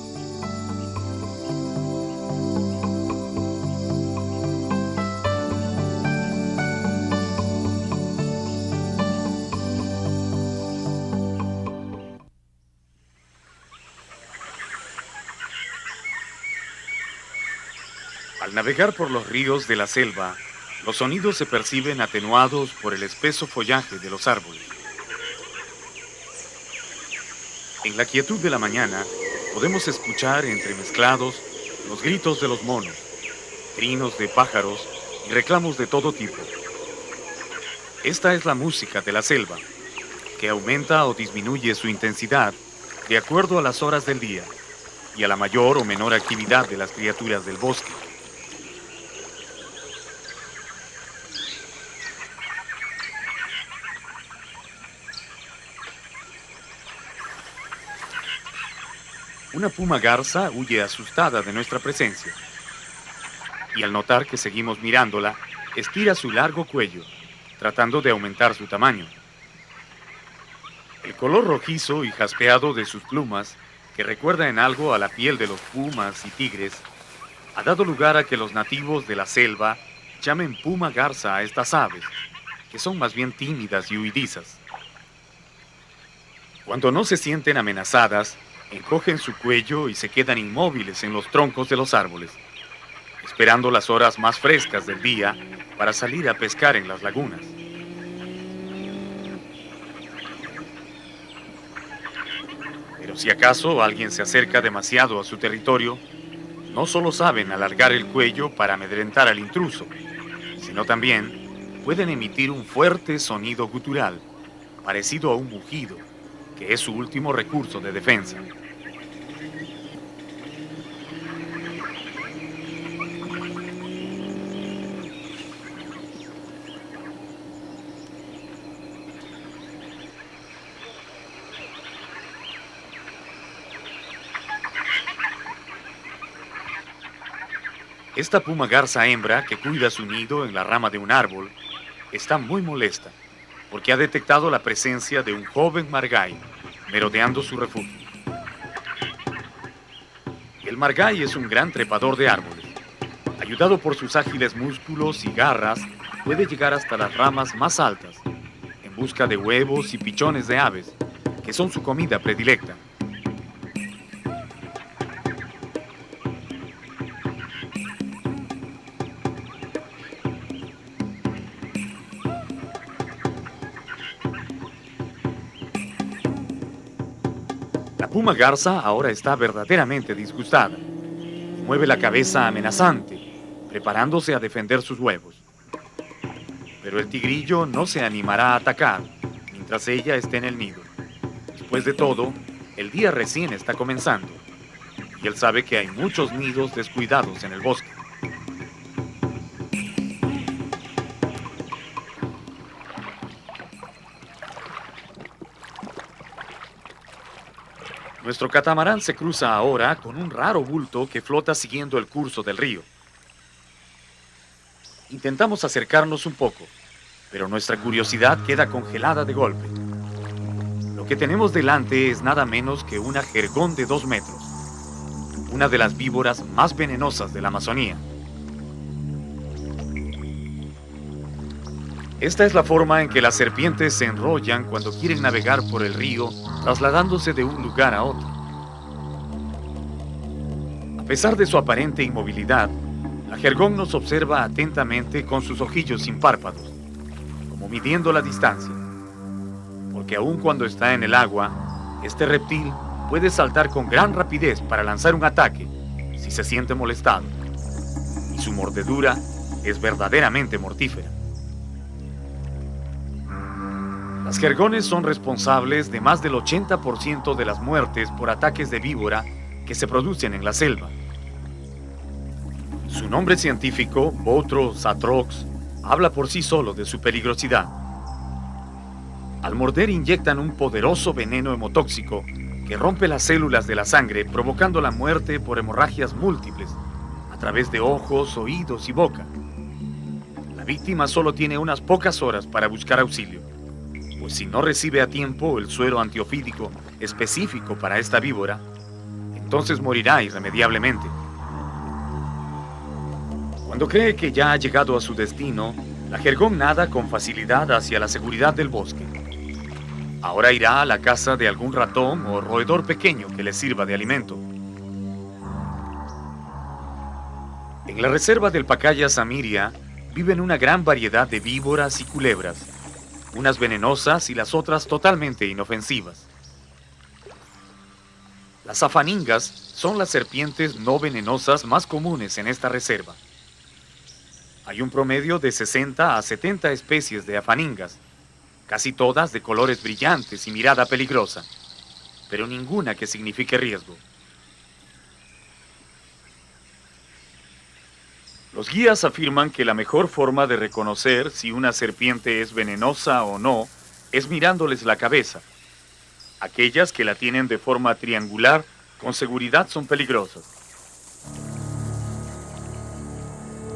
Al navegar por los ríos de la selva, los sonidos se perciben atenuados por el espeso follaje de los árboles. En la quietud de la mañana, podemos escuchar entremezclados los gritos de los monos, trinos de pájaros y reclamos de todo tipo. Esta es la música de la selva, que aumenta o disminuye su intensidad de acuerdo a las horas del día y a la mayor o menor actividad de las criaturas del bosque. Una puma garza huye asustada de nuestra presencia y al notar que seguimos mirándola, estira su largo cuello, tratando de aumentar su tamaño. El color rojizo y jaspeado de sus plumas, que recuerda en algo a la piel de los pumas y tigres, ha dado lugar a que los nativos de la selva llamen puma garza a estas aves, que son más bien tímidas y huidizas. Cuando no se sienten amenazadas, encogen su cuello y se quedan inmóviles en los troncos de los árboles, esperando las horas más frescas del día para salir a pescar en las lagunas. Pero si acaso alguien se acerca demasiado a su territorio, no solo saben alargar el cuello para amedrentar al intruso, sino también pueden emitir un fuerte sonido gutural, parecido a un mugido, que es su último recurso de defensa. Esta puma garza hembra, que cuida su nido en la rama de un árbol, está muy molesta porque ha detectado la presencia de un joven margay merodeando su refugio. El margay es un gran trepador de árboles. Ayudado por sus ágiles músculos y garras, puede llegar hasta las ramas más altas en busca de huevos y pichones de aves, que son su comida predilecta. La puma garza ahora está verdaderamente disgustada. Mueve la cabeza amenazante, preparándose a defender sus huevos. Pero el tigrillo no se animará a atacar mientras ella esté en el nido. Después de todo, el día recién está comenzando y él sabe que hay muchos nidos descuidados en el bosque. Nuestro catamarán se cruza ahora con un raro bulto que flota siguiendo el curso del río. Intentamos acercarnos un poco, pero nuestra curiosidad queda congelada de golpe. Lo que tenemos delante es nada menos que una jergón de 2 metros. una de las víboras más venenosas de la Amazonía. Esta es la forma en que las serpientes se enrollan cuando quieren navegar por el río, trasladándose de un lugar a otro. A pesar de su aparente inmovilidad, la jergón nos observa atentamente con sus ojillos sin párpados, como midiendo la distancia, porque aun cuando está en el agua, este reptil puede saltar con gran rapidez para lanzar un ataque si se siente molestado, y su mordedura es verdaderamente mortífera. Las jergones son responsables de más del 80% de las muertes por ataques de víbora que se producen en la selva. Su nombre científico, Bothrops atrox, habla por sí solo de su peligrosidad. Al morder inyectan un poderoso veneno hemotóxico que rompe las células de la sangre, provocando la muerte por hemorragias múltiples a través de ojos, oídos y boca. La víctima solo tiene unas pocas horas para buscar auxilio, pues si no recibe a tiempo el suero antiofídico específico para esta víbora, entonces morirá irremediablemente. Cuando cree que ya ha llegado a su destino, la jergón nada con facilidad hacia la seguridad del bosque. Ahora irá a la casa de algún ratón o roedor pequeño que le sirva de alimento. En la reserva del Pacaya Samiria viven una gran variedad de víboras y culebras, unas venenosas y las otras totalmente inofensivas. Las afaningas son las serpientes no venenosas más comunes en esta reserva. Hay un promedio de 60 a 70 especies de afaningas, casi todas de colores brillantes y mirada peligrosa, pero ninguna que signifique riesgo. Los guías afirman que la mejor forma de reconocer si una serpiente es venenosa o no es mirándoles la cabeza. Aquellas que la tienen de forma triangular con seguridad son peligrosas.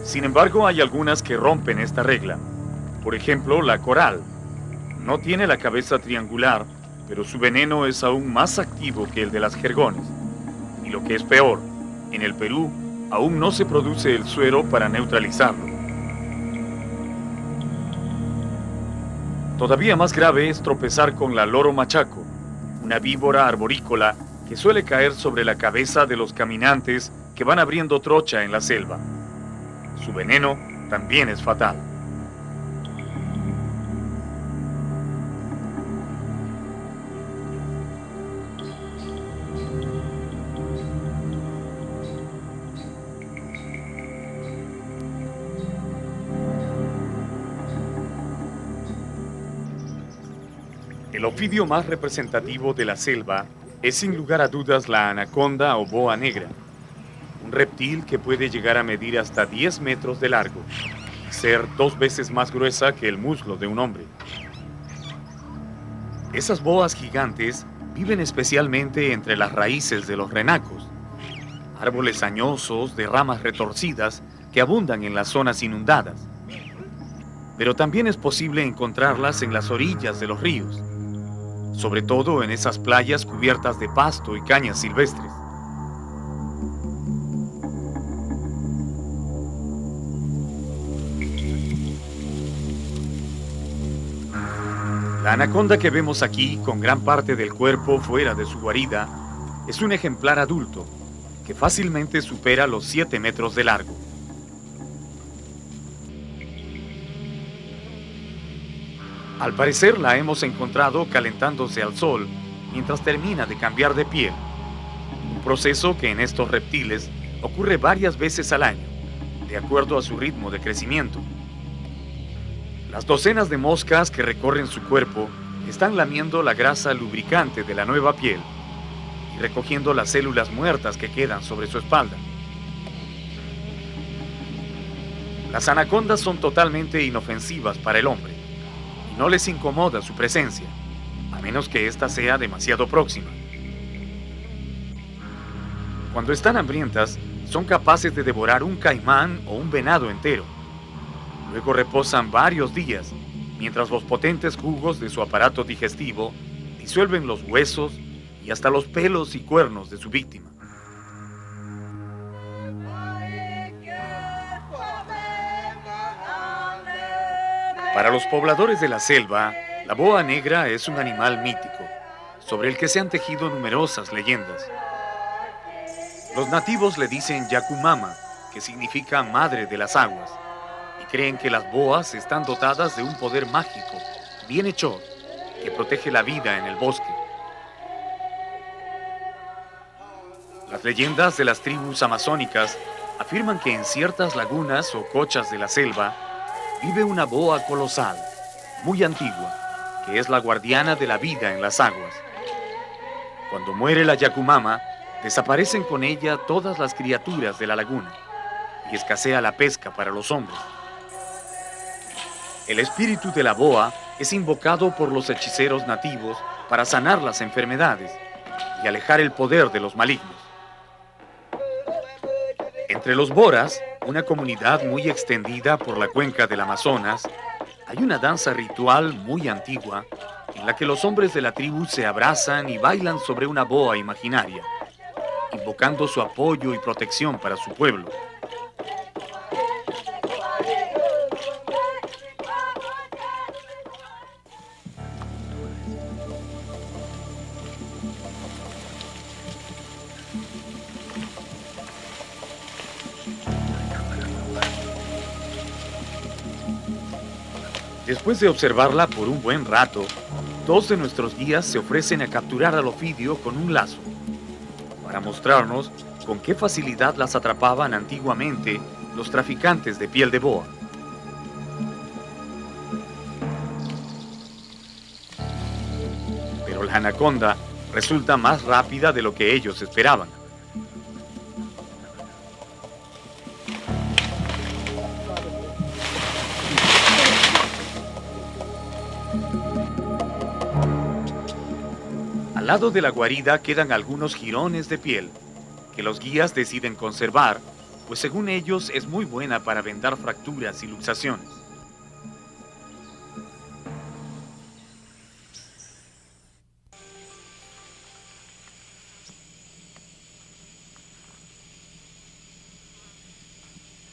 Sin embargo, hay algunas que rompen esta regla. Por ejemplo, la coral. No tiene la cabeza triangular, pero su veneno es aún más activo que el de las jergones. Y lo que es peor, en el Perú aún no se produce el suero para neutralizarlo. Todavía más grave es tropezar con la loro machaco, una víbora arborícola que suele caer sobre la cabeza de los caminantes que van abriendo trocha en la selva. Su veneno también es fatal. El ofidio más representativo de la selva es sin lugar a dudas la anaconda o boa negra, un reptil que puede llegar a medir hasta 10 metros de largo y ser 2 veces más gruesa que el muslo de un hombre. Esas boas gigantes viven especialmente entre las raíces de los renacos, árboles añosos de ramas retorcidas que abundan en las zonas inundadas. Pero también es posible encontrarlas en las orillas de los ríos, sobre todo en esas playas cubiertas de pasto y cañas silvestres. La anaconda que vemos aquí, con gran parte del cuerpo fuera de su guarida, es un ejemplar adulto que fácilmente supera los 7 metros de largo. Al parecer la hemos encontrado calentándose al sol mientras termina de cambiar de piel, un proceso que en estos reptiles ocurre varias veces al año, de acuerdo a su ritmo de crecimiento. Las docenas de moscas que recorren su cuerpo están lamiendo la grasa lubricante de la nueva piel y recogiendo las células muertas que quedan sobre su espalda. Las anacondas son totalmente inofensivas para el hombre y no les incomoda su presencia, a menos que ésta sea demasiado próxima. Cuando están hambrientas, son capaces de devorar un caimán o un venado entero. Luego reposan varios días, mientras los potentes jugos de su aparato digestivo disuelven los huesos y hasta los pelos y cuernos de su víctima. Para los pobladores de la selva, la boa negra es un animal mítico, sobre el que se han tejido numerosas leyendas. Los nativos le dicen Yakumama, que significa madre de las aguas, y creen que las boas están dotadas de un poder mágico, bienhechor, que protege la vida en el bosque. Las leyendas de las tribus amazónicas afirman que en ciertas lagunas o cochas de la selva vive una boa colosal, muy antigua, que es la guardiana de la vida en las aguas. Cuando muere la Yakumama, desaparecen con ella todas las criaturas de la laguna y escasea la pesca para los hombres. El espíritu de la boa es invocado por los hechiceros nativos para sanar las enfermedades y alejar el poder de los malignos. Entre los boras, una comunidad muy extendida por la cuenca del Amazonas, hay una danza ritual muy antigua en la que los hombres de la tribu se abrazan y bailan sobre una boa imaginaria, invocando su apoyo y protección para su pueblo. Después de observarla por un buen rato, dos de nuestros guías se ofrecen a capturar al ofidio con un lazo, para mostrarnos con qué facilidad las atrapaban antiguamente los traficantes de piel de boa. Pero la anaconda resulta más rápida de lo que ellos esperaban. Al lado de la guarida quedan algunos jirones de piel, que los guías deciden conservar, pues según ellos es muy buena para vendar fracturas y luxaciones.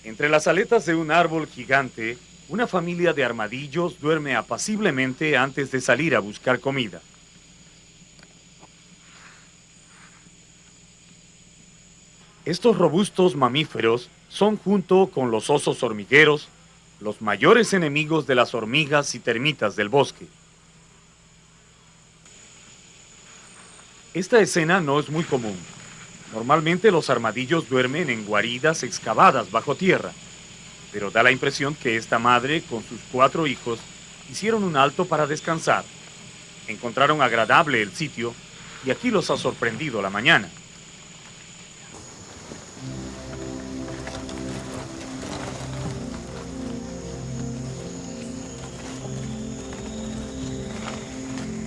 Entre las aletas de un árbol gigante, una familia de armadillos duerme apaciblemente antes de salir a buscar comida. Estos robustos mamíferos son, junto con los osos hormigueros, los mayores enemigos de las hormigas y termitas del bosque. Esta escena no es muy común. Normalmente los armadillos duermen en guaridas excavadas bajo tierra, pero da la impresión que esta madre, con sus 4 hijos, hicieron un alto para descansar. Encontraron agradable el sitio y aquí los ha sorprendido la mañana.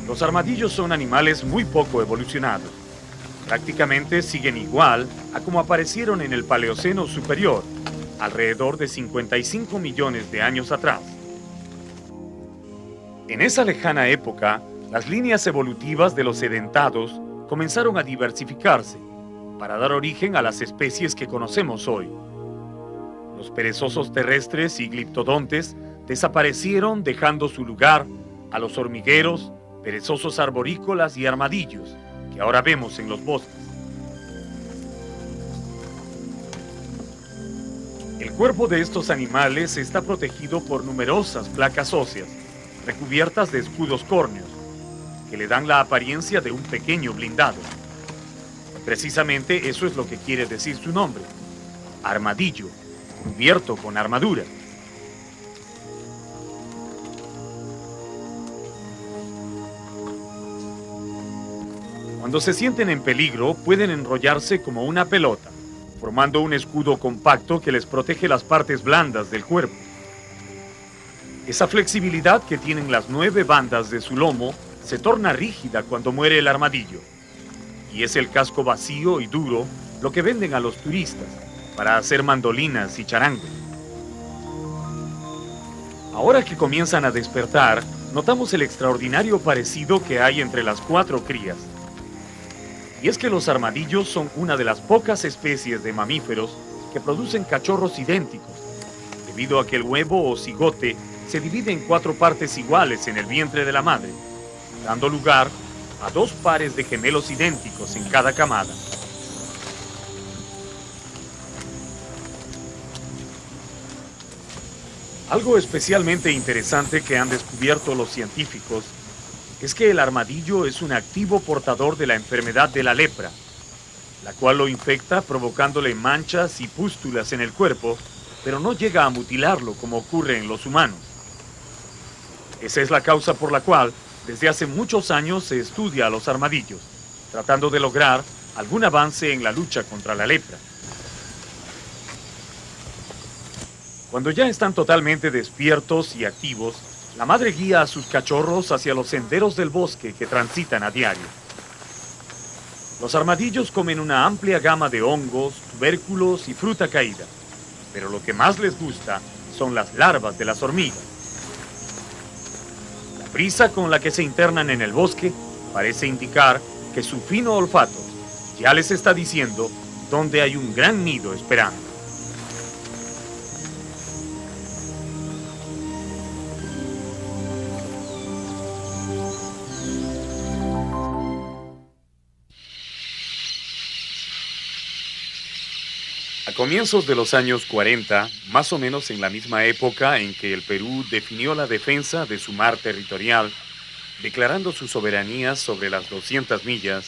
Los armadillos son animales muy poco evolucionados. Prácticamente siguen igual a como aparecieron en el Paleoceno superior, alrededor de 55 millones de años atrás. En esa lejana época, las líneas evolutivas de los sedentados comenzaron a diversificarse para dar origen a las especies que conocemos hoy. Los perezosos terrestres y gliptodontes desaparecieron, dejando su lugar a los hormigueros, perezosos arborícolas y armadillos que ahora vemos en los bosques. El cuerpo de estos animales está protegido por numerosas placas óseas, recubiertas de escudos córneos, que le dan la apariencia de un pequeño blindado. Precisamente eso es lo que quiere decir su nombre: armadillo, cubierto con armadura. Cuando se sienten en peligro, pueden enrollarse como una pelota, formando un escudo compacto que les protege las partes blandas del cuerpo. Esa flexibilidad que tienen las 9 bandas de su lomo se torna rígida cuando muere el armadillo. Y es el casco vacío y duro lo que venden a los turistas para hacer mandolinas y charangos. Ahora que comienzan a despertar, notamos el extraordinario parecido que hay entre las 4 crías. Y es que los armadillos son una de las pocas especies de mamíferos que producen cachorros idénticos, debido a que el huevo o cigote se divide en 4 partes iguales en el vientre de la madre, dando lugar a 2 pares de gemelos idénticos en cada camada. Algo especialmente interesante que han descubierto los científicos es que el armadillo es un activo portador de la enfermedad de la lepra, la cual lo infecta provocándole manchas y pústulas en el cuerpo, pero no llega a mutilarlo como ocurre en los humanos. Esa es la causa por la cual desde hace muchos años se estudia a los armadillos, tratando de lograr algún avance en la lucha contra la lepra. Cuando ya están totalmente despiertos y activos, la madre guía a sus cachorros hacia los senderos del bosque que transitan a diario. Los armadillos comen una amplia gama de hongos, tubérculos y fruta caída, pero lo que más les gusta son las larvas de las hormigas. La prisa con la que se internan en el bosque parece indicar que su fino olfato ya les está diciendo dónde hay un gran nido esperando. A comienzos de los años 40, más o menos en la misma época en que el Perú definió la defensa de su mar territorial, declarando su soberanía sobre las 200 millas,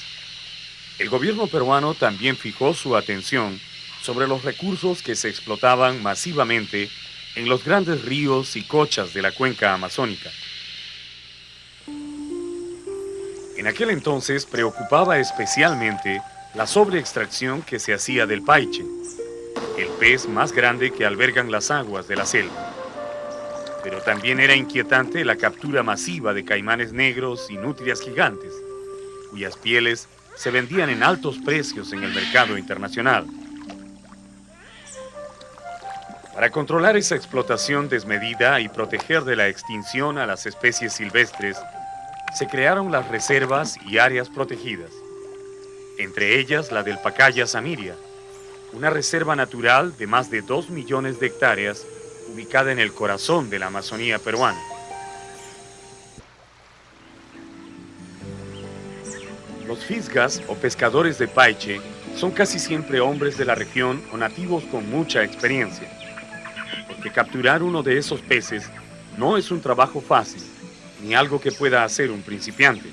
el gobierno peruano también fijó su atención sobre los recursos que se explotaban masivamente en los grandes ríos y cochas de la cuenca amazónica. En aquel entonces preocupaba especialmente la sobreextracción que se hacía del paiche, el pez más grande que albergan las aguas de la selva. Pero también era inquietante la captura masiva de caimanes negros y nutrias gigantes, cuyas pieles se vendían en altos precios en el mercado internacional. Para controlar esa explotación desmedida y proteger de la extinción a las especies silvestres, se crearon las reservas y áreas protegidas, entre ellas la del Pacaya Samiria, una reserva natural de más de 2 millones de hectáreas ubicada en el corazón de la Amazonía peruana. Los fisgas o pescadores de paiche son casi siempre hombres de la región o nativos con mucha experiencia, porque capturar uno de esos peces no es un trabajo fácil, ni algo que pueda hacer un principiante.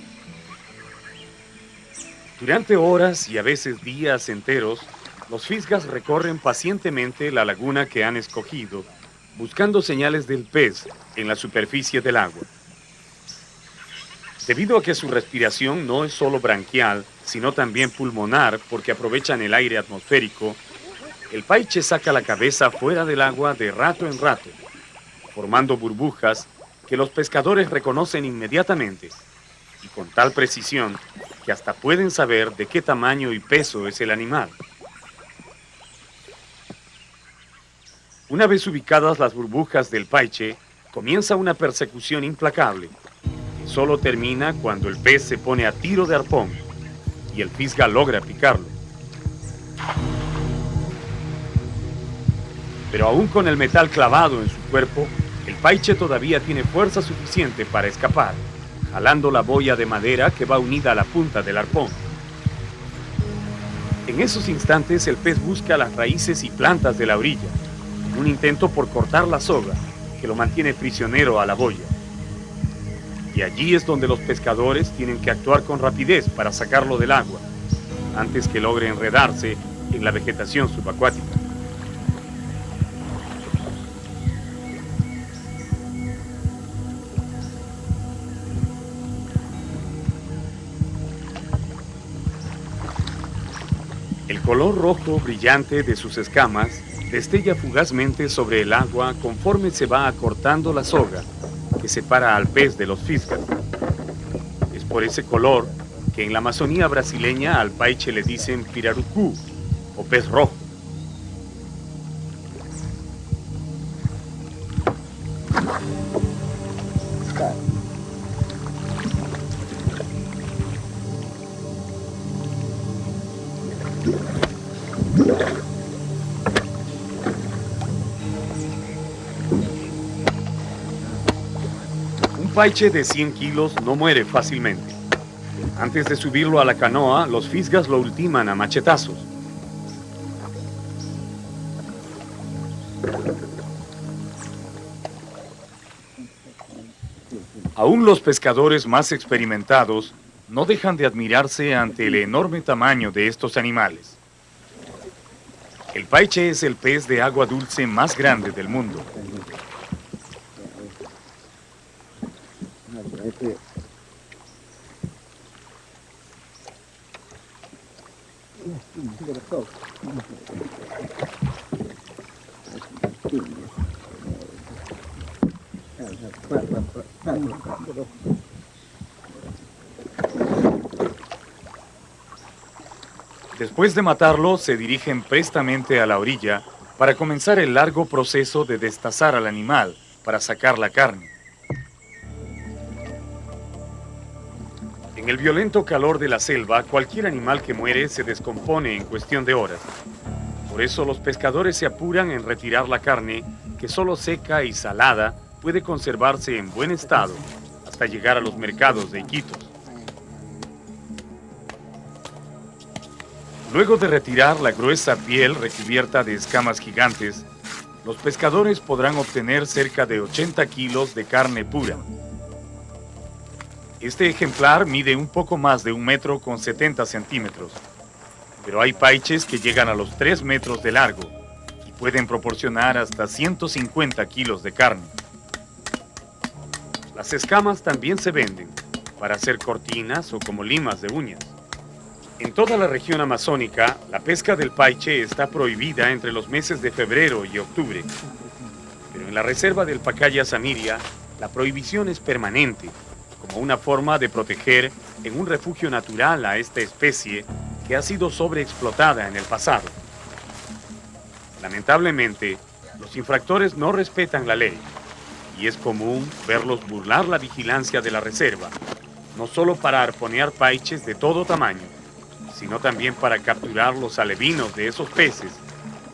Durante horas y a veces días enteros, los fisgas recorren pacientemente la laguna que han escogido, buscando señales del pez en la superficie del agua. Debido a que su respiración no es solo branquial, sino también pulmonar, porque aprovechan el aire atmosférico, el paiche saca la cabeza fuera del agua de rato en rato, formando burbujas que los pescadores reconocen inmediatamente, y con tal precisión que hasta pueden saber de qué tamaño y peso es el animal. Una vez ubicadas las burbujas del paiche, comienza una persecución implacable, que solo termina cuando el pez se pone a tiro de arpón y el fisga logra picarlo. Pero aún con el metal clavado en su cuerpo, el paiche todavía tiene fuerza suficiente para escapar, jalando la boya de madera que va unida a la punta del arpón. En esos instantes el pez busca las raíces y plantas de la orilla, en un intento por cortar la soga que lo mantiene prisionero a la boya. Y allí es donde los pescadores tienen que actuar con rapidez para sacarlo del agua, antes que logre enredarse en la vegetación subacuática. El color rojo brillante de sus escamas destella fugazmente sobre el agua conforme se va acortando la soga que separa al pez de los fisgas. Es por ese color que en la Amazonía brasileña al paiche le dicen pirarucú o pez rojo. paiche de 100 kilos no muere fácilmente. Antes de subirlo a la canoa, los fisgas lo ultiman a machetazos. Aún los pescadores más experimentados no dejan de admirarse ante el enorme tamaño de estos animales. El paiche es el pez de agua dulce más grande del mundo. Después de matarlo, se dirigen prestamente a la orilla para comenzar el largo proceso de destazar al animal para sacar la carne. En el violento calor de la selva, cualquier animal que muere se descompone en cuestión de horas. Por eso los pescadores se apuran en retirar la carne, que solo seca y salada puede conservarse en buen estado hasta llegar a los mercados de Iquitos. Luego de retirar la gruesa piel recubierta de escamas gigantes, los pescadores podrán obtener cerca de 80 kilos de carne pura. Este ejemplar mide un poco más de 1 metro con 70 centímetros, pero hay paiches que llegan a los 3 metros de largo y pueden proporcionar hasta 150 kilos de carne. Las escamas también se venden para hacer cortinas o como limas de uñas. En toda la región amazónica, la pesca del paiche está prohibida entre los meses de febrero y octubre. Pero en la reserva del Pacaya Samiria, la prohibición es permanente, como una forma de proteger en un refugio natural a esta especie que ha sido sobreexplotada en el pasado. Lamentablemente, los infractores no respetan la ley, y es común verlos burlar la vigilancia de la reserva, no solo para arponear paiches de todo tamaño, sino también para capturar los alevinos de esos peces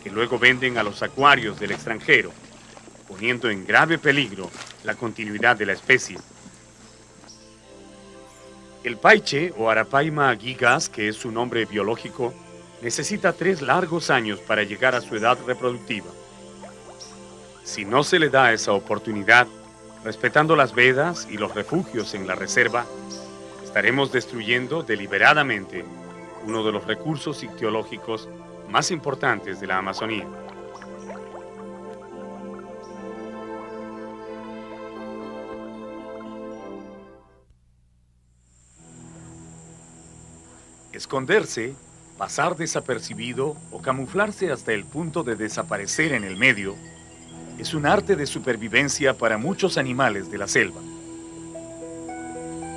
que luego venden a los acuarios del extranjero, poniendo en grave peligro la continuidad de la especie. El paiche, o Arapaima gigas, que es su nombre biológico, necesita 3 largos años para llegar a su edad reproductiva. Si no se le da esa oportunidad, respetando las vedas y los refugios en la reserva, estaremos destruyendo deliberadamente uno de los recursos ictiológicos más importantes de la Amazonía. Esconderse, pasar desapercibido o camuflarse hasta el punto de desaparecer en el medio es un arte de supervivencia para muchos animales de la selva.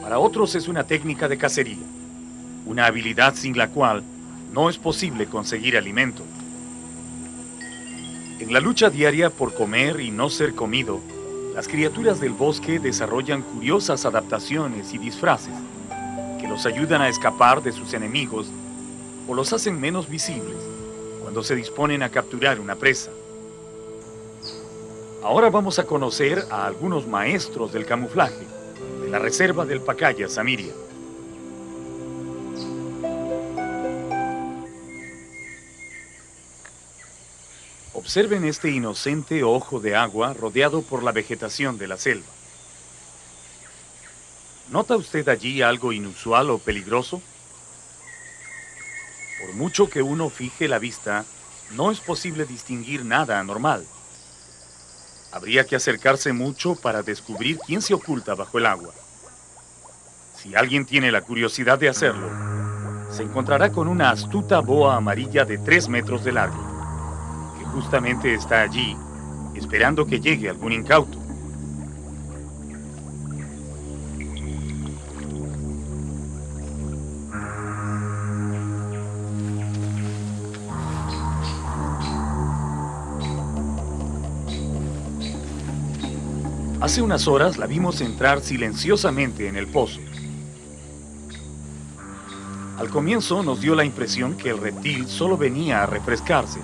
Para otros es una técnica de cacería, una habilidad sin la cual no es posible conseguir alimento. En la lucha diaria por comer y no ser comido, las criaturas del bosque desarrollan curiosas adaptaciones y disfraces que los ayudan a escapar de sus enemigos o los hacen menos visibles cuando se disponen a capturar una presa. Ahora vamos a conocer a algunos maestros del camuflaje de la reserva del Pacaya Samiria. Observen este inocente ojo de agua rodeado por la vegetación de la selva. ¿Nota usted allí algo inusual o peligroso? Por mucho que uno fije la vista, no es posible distinguir nada anormal. Habría que acercarse mucho para descubrir quién se oculta bajo el agua. Si alguien tiene la curiosidad de hacerlo, se encontrará con una astuta boa amarilla de 3 metros de largo, que justamente está allí, esperando que llegue algún incauto. Hace unas horas la vimos entrar silenciosamente en el pozo. Al comienzo nos dio la impresión que el reptil solo venía a refrescarse,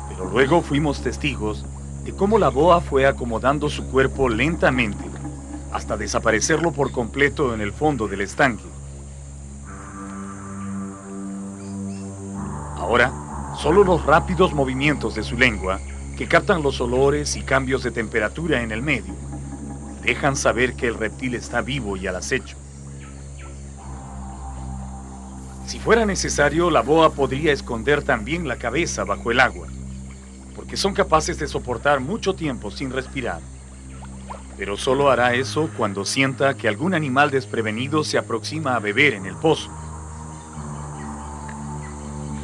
pero luego fuimos testigos de cómo la boa fue acomodando su cuerpo lentamente hasta desaparecerlo por completo en el fondo del estanque. Ahora, solo los rápidos movimientos de su lengua, que captan los olores y cambios de temperatura en el medio, dejan saber que el reptil está vivo y al acecho. Si fuera necesario, la boa podría esconder también la cabeza bajo el agua, porque son capaces de soportar mucho tiempo sin respirar. Pero solo hará eso cuando sienta que algún animal desprevenido se aproxima a beber en el pozo.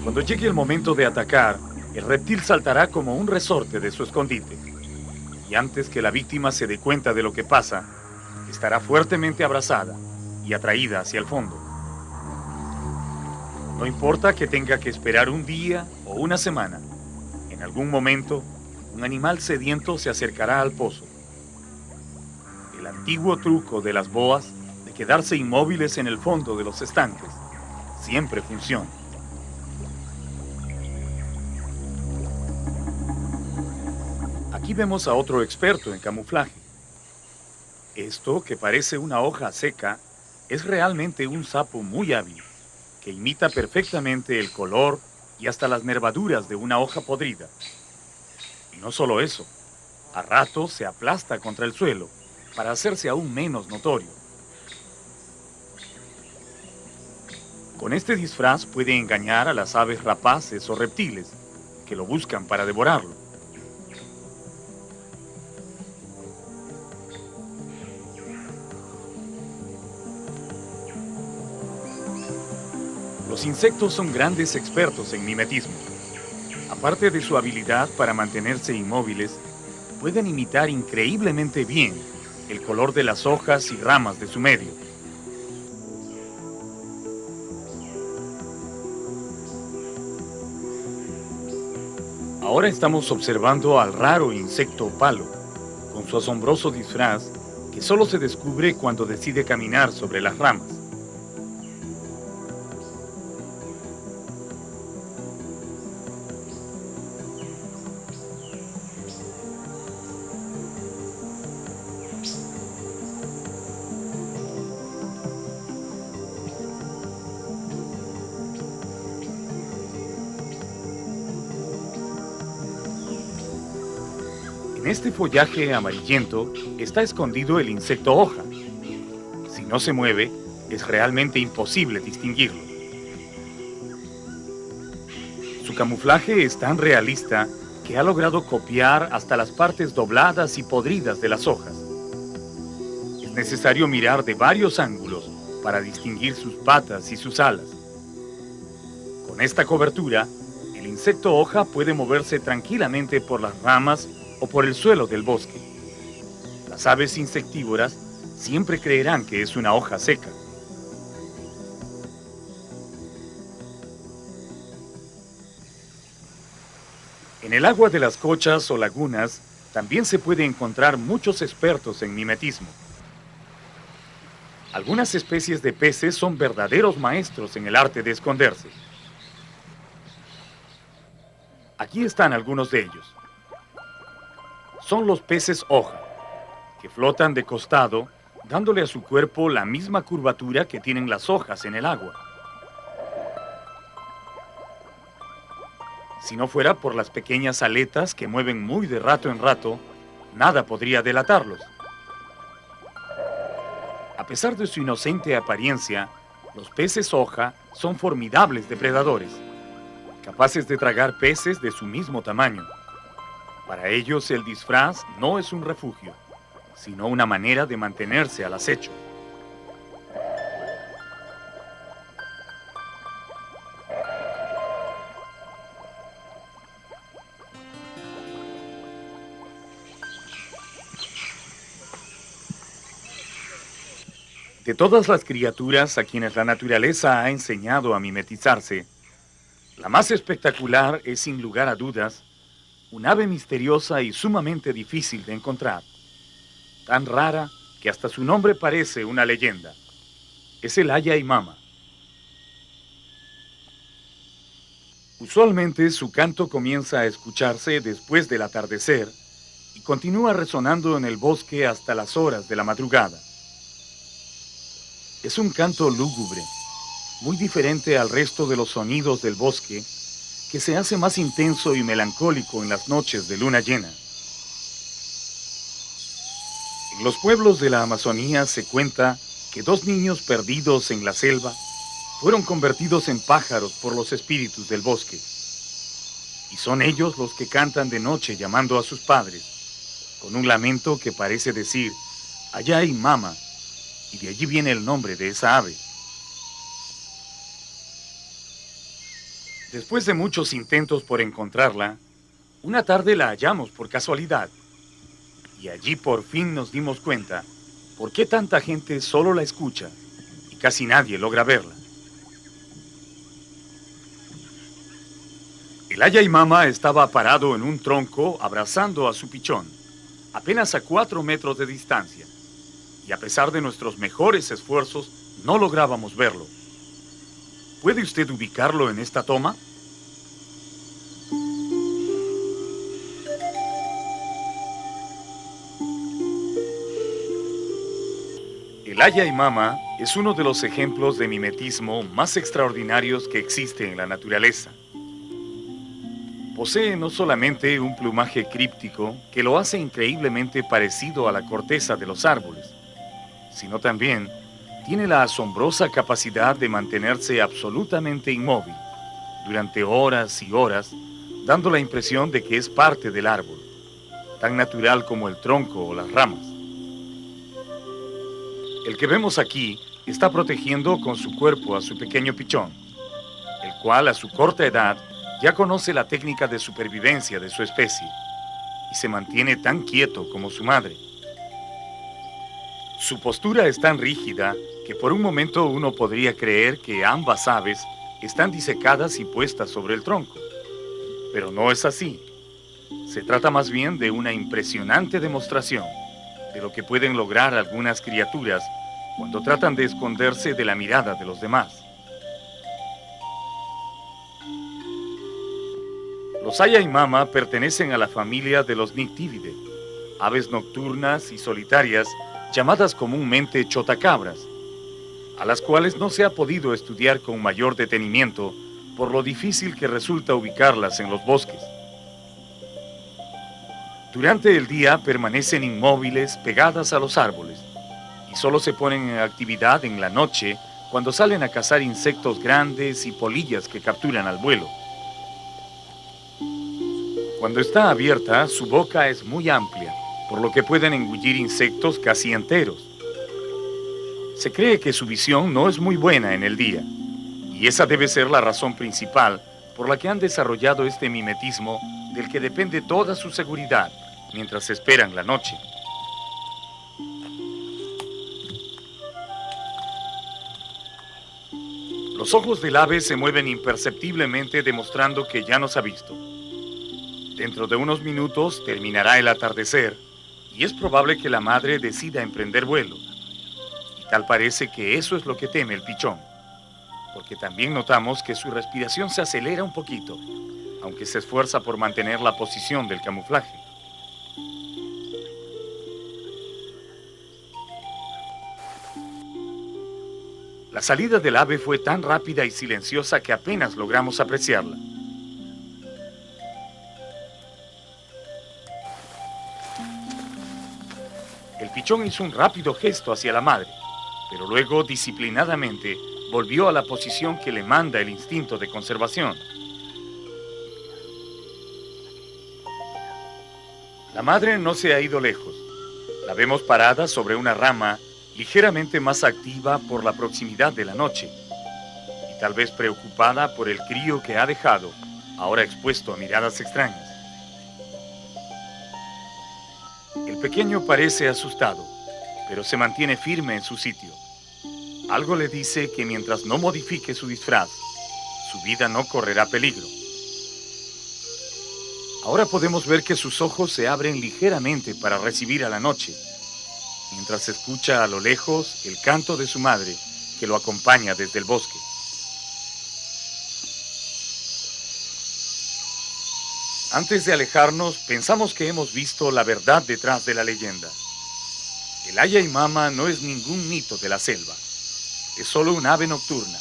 Cuando llegue el momento de atacar, el reptil saltará como un resorte de su escondite. Y antes que la víctima se dé cuenta de lo que pasa, estará fuertemente abrazada y atraída hacia el fondo. No importa que tenga que esperar un día o una semana, en algún momento, un animal sediento se acercará al pozo. El antiguo truco de las boas de quedarse inmóviles en el fondo de los estanques siempre funciona. Aquí vemos a otro experto en camuflaje. Esto, que parece una hoja seca, es realmente un sapo muy hábil, que imita perfectamente el color y hasta las nervaduras de una hoja podrida. Y no solo eso, a ratos se aplasta contra el suelo para hacerse aún menos notorio. Con este disfraz puede engañar a las aves rapaces o reptiles que lo buscan para devorarlo. Los insectos son grandes expertos en mimetismo. Aparte de su habilidad para mantenerse inmóviles, pueden imitar increíblemente bien el color de las hojas y ramas de su medio. Ahora estamos observando al raro insecto palo, con su asombroso disfraz que solo se descubre cuando decide caminar sobre las ramas. En este follaje amarillento está escondido el insecto hoja. Si no se mueve, es realmente imposible distinguirlo. Su camuflaje es tan realista que ha logrado copiar hasta las partes dobladas y podridas de las hojas. Es necesario mirar de varios ángulos para distinguir sus patas y sus alas. Con esta cobertura, el insecto hoja puede moverse tranquilamente por las ramas o por el suelo del bosque. Las aves insectívoras siempre creerán que es una hoja seca. En el agua de las cochas o lagunas también se puede encontrar muchos expertos en mimetismo. Algunas especies de peces son verdaderos maestros en el arte de esconderse. Aquí están algunos de ellos. Son los peces hoja, que flotan de costado, dándole a su cuerpo la misma curvatura que tienen las hojas en el agua. Si no fuera por las pequeñas aletas que mueven muy de rato en rato, nada podría delatarlos. A pesar de su inocente apariencia, los peces hoja son formidables depredadores, capaces de tragar peces de su mismo tamaño. Para ellos el disfraz no es un refugio, sino una manera de mantenerse al acecho. De todas las criaturas a quienes la naturaleza ha enseñado a mimetizarse, la más espectacular es, sin lugar a dudas, un ave misteriosa y sumamente difícil de encontrar. Tan rara que hasta su nombre parece una leyenda. Es el ayaimama. Usualmente su canto comienza a escucharse después del atardecer y continúa resonando en el bosque hasta las horas de la madrugada. Es un canto lúgubre, muy diferente al resto de los sonidos del bosque, que se hace más intenso y melancólico en las noches de luna llena. En los pueblos de la Amazonía se cuenta que 2 niños perdidos en la selva fueron convertidos en pájaros por los espíritus del bosque. Y son ellos los que cantan de noche llamando a sus padres, con un lamento que parece decir, allá hay mama, y de allí viene el nombre de esa ave. Después de muchos intentos por encontrarla, una tarde la hallamos por casualidad. Y allí por fin nos dimos cuenta por qué tanta gente solo la escucha y casi nadie logra verla. El Ayaimama estaba parado en un tronco abrazando a su pichón, apenas a 4 metros de distancia, y a pesar de nuestros mejores esfuerzos, no lográbamos verlo. ¿Puede usted ubicarlo en esta toma? El Ayaimama es uno de los ejemplos de mimetismo más extraordinarios que existe en la naturaleza. Posee no solamente un plumaje críptico que lo hace increíblemente parecido a la corteza de los árboles, sino también tiene la asombrosa capacidad de mantenerse absolutamente inmóvil durante horas y horas, dando la impresión de que es parte del árbol, tan natural como el tronco o las ramas. El que vemos aquí está protegiendo con su cuerpo a su pequeño pichón, el cual a su corta edad ya conoce la técnica de supervivencia de su especie y se mantiene tan quieto como su madre. Su postura es tan rígida que por un momento uno podría creer que ambas aves están disecadas y puestas sobre el tronco, pero no es así. Se trata más bien de una impresionante demostración de lo que pueden lograr algunas criaturas cuando tratan de esconderse de la mirada de los demás. Los Ayaimama pertenecen a la familia de los Nyctilidae, aves nocturnas y solitarias llamadas comúnmente chotacabras, a las cuales no se ha podido estudiar con mayor detenimiento por lo difícil que resulta ubicarlas en los bosques. Durante el día permanecen inmóviles pegadas a los árboles y solo se ponen en actividad en la noche cuando salen a cazar insectos grandes y polillas que capturan al vuelo. Cuando está abierta, su boca es muy amplia, por lo que pueden engullir insectos casi enteros. Se cree que su visión no es muy buena en el día, y esa debe ser la razón principal por la que han desarrollado este mimetismo del que depende toda su seguridad mientras esperan la noche. Los ojos del ave se mueven imperceptiblemente demostrando que ya nos ha visto. Dentro de unos minutos terminará el atardecer y es probable que la madre decida emprender vuelo. Y tal parece que eso es lo que teme el pichón, porque también notamos que su respiración se acelera un poquito, aunque se esfuerza por mantener la posición del camuflaje. La salida del ave fue tan rápida y silenciosa que apenas logramos apreciarla. El pichón hizo un rápido gesto hacia la madre, pero luego, disciplinadamente, volvió a la posición que le manda el instinto de conservación. La madre no se ha ido lejos. La vemos parada sobre una rama, ligeramente más activa por la proximidad de la noche, y tal vez preocupada por el crío que ha dejado, ahora expuesto a miradas extrañas. El pequeño parece asustado, pero se mantiene firme en su sitio. Algo le dice que mientras no modifique su disfraz, su vida no correrá peligro. Ahora podemos ver que sus ojos se abren ligeramente para recibir a la noche, mientras escucha a lo lejos el canto de su madre, que lo acompaña desde el bosque. Antes de alejarnos, pensamos que hemos visto la verdad detrás de la leyenda. El Aya Mama no es ningún mito de la selva. Es solo un ave nocturna,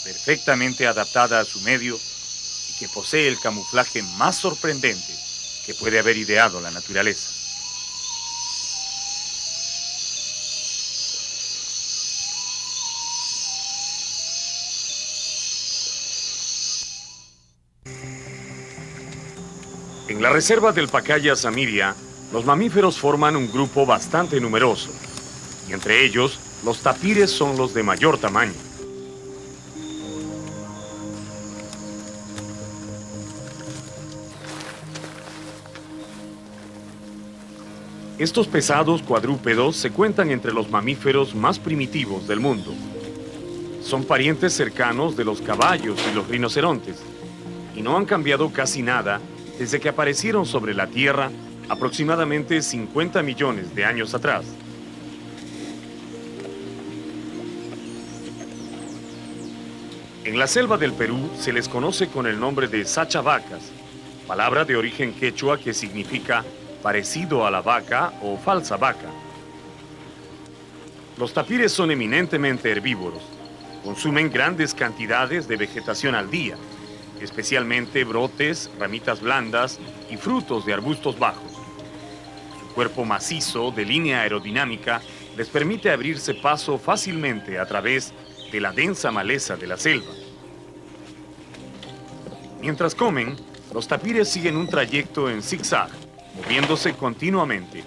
perfectamente adaptada a su medio y que posee el camuflaje más sorprendente que puede haber ideado la naturaleza. En la reserva del Pacaya Samiria, los mamíferos forman un grupo bastante numeroso, y entre ellos, los tapires son los de mayor tamaño. Estos pesados cuadrúpedos se cuentan entre los mamíferos más primitivos del mundo. Son parientes cercanos de los caballos y los rinocerontes, y no han cambiado casi nada desde que aparecieron sobre la Tierra aproximadamente 50 millones de años atrás. En la selva del Perú se les conoce con el nombre de sachavacas, palabra de origen quechua que significa parecido a la vaca o falsa vaca. Los tapires son eminentemente herbívoros. Consumen grandes cantidades de vegetación al día, especialmente brotes, ramitas blandas y frutos de arbustos bajos. Su cuerpo macizo, de línea aerodinámica, les permite abrirse paso fácilmente a través de la densa maleza de la selva. Mientras comen, los tapires siguen un trayecto en zigzag, moviéndose continuamente.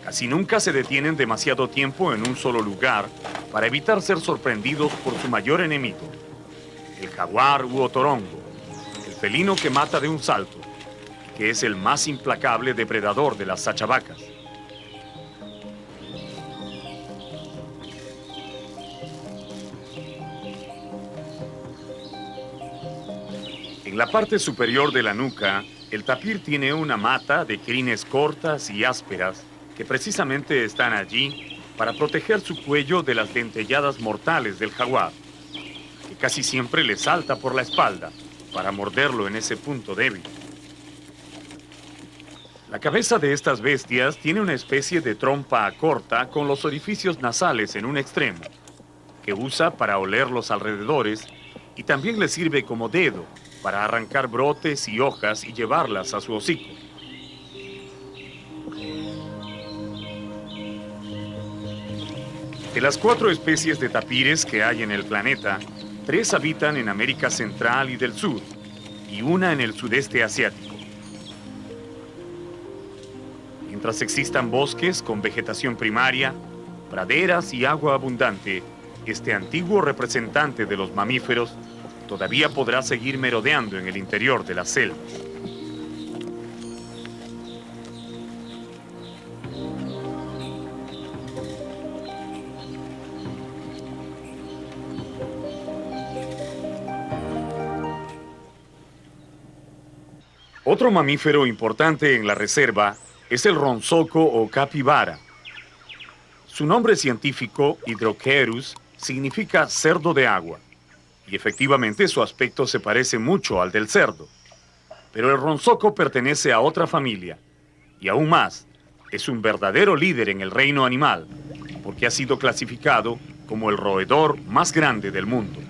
Casi nunca se detienen demasiado tiempo en un solo lugar para evitar ser sorprendidos por su mayor enemigo, el jaguar u otorongo, el felino que mata de un salto, que es el más implacable depredador de las sachavacas. En la parte superior de la nuca, el tapir tiene una mata de crines cortas y ásperas que precisamente están allí para proteger su cuello de las dentelladas mortales del jaguar, que casi siempre le salta por la espalda para morderlo en ese punto débil. La cabeza de estas bestias tiene una especie de trompa corta con los orificios nasales en un extremo, que usa para oler los alrededores y también le sirve como dedo para arrancar brotes y hojas y llevarlas a su hocico. De las 4 especies de tapires que hay en el planeta, 3 habitan en América Central y del Sur, y una en el sudeste asiático. Mientras existan bosques con vegetación primaria, praderas y agua abundante, este antiguo representante de los mamíferos todavía podrá seguir merodeando en el interior de las selvas. Otro mamífero importante en la reserva es el ronzoco o capibara. Su nombre científico, Hydrochaeus, significa cerdo de agua. Y efectivamente su aspecto se parece mucho al del cerdo. Pero el ronzoco pertenece a otra familia. Y aún más, es un verdadero líder en el reino animal, porque ha sido clasificado como el roedor más grande del mundo.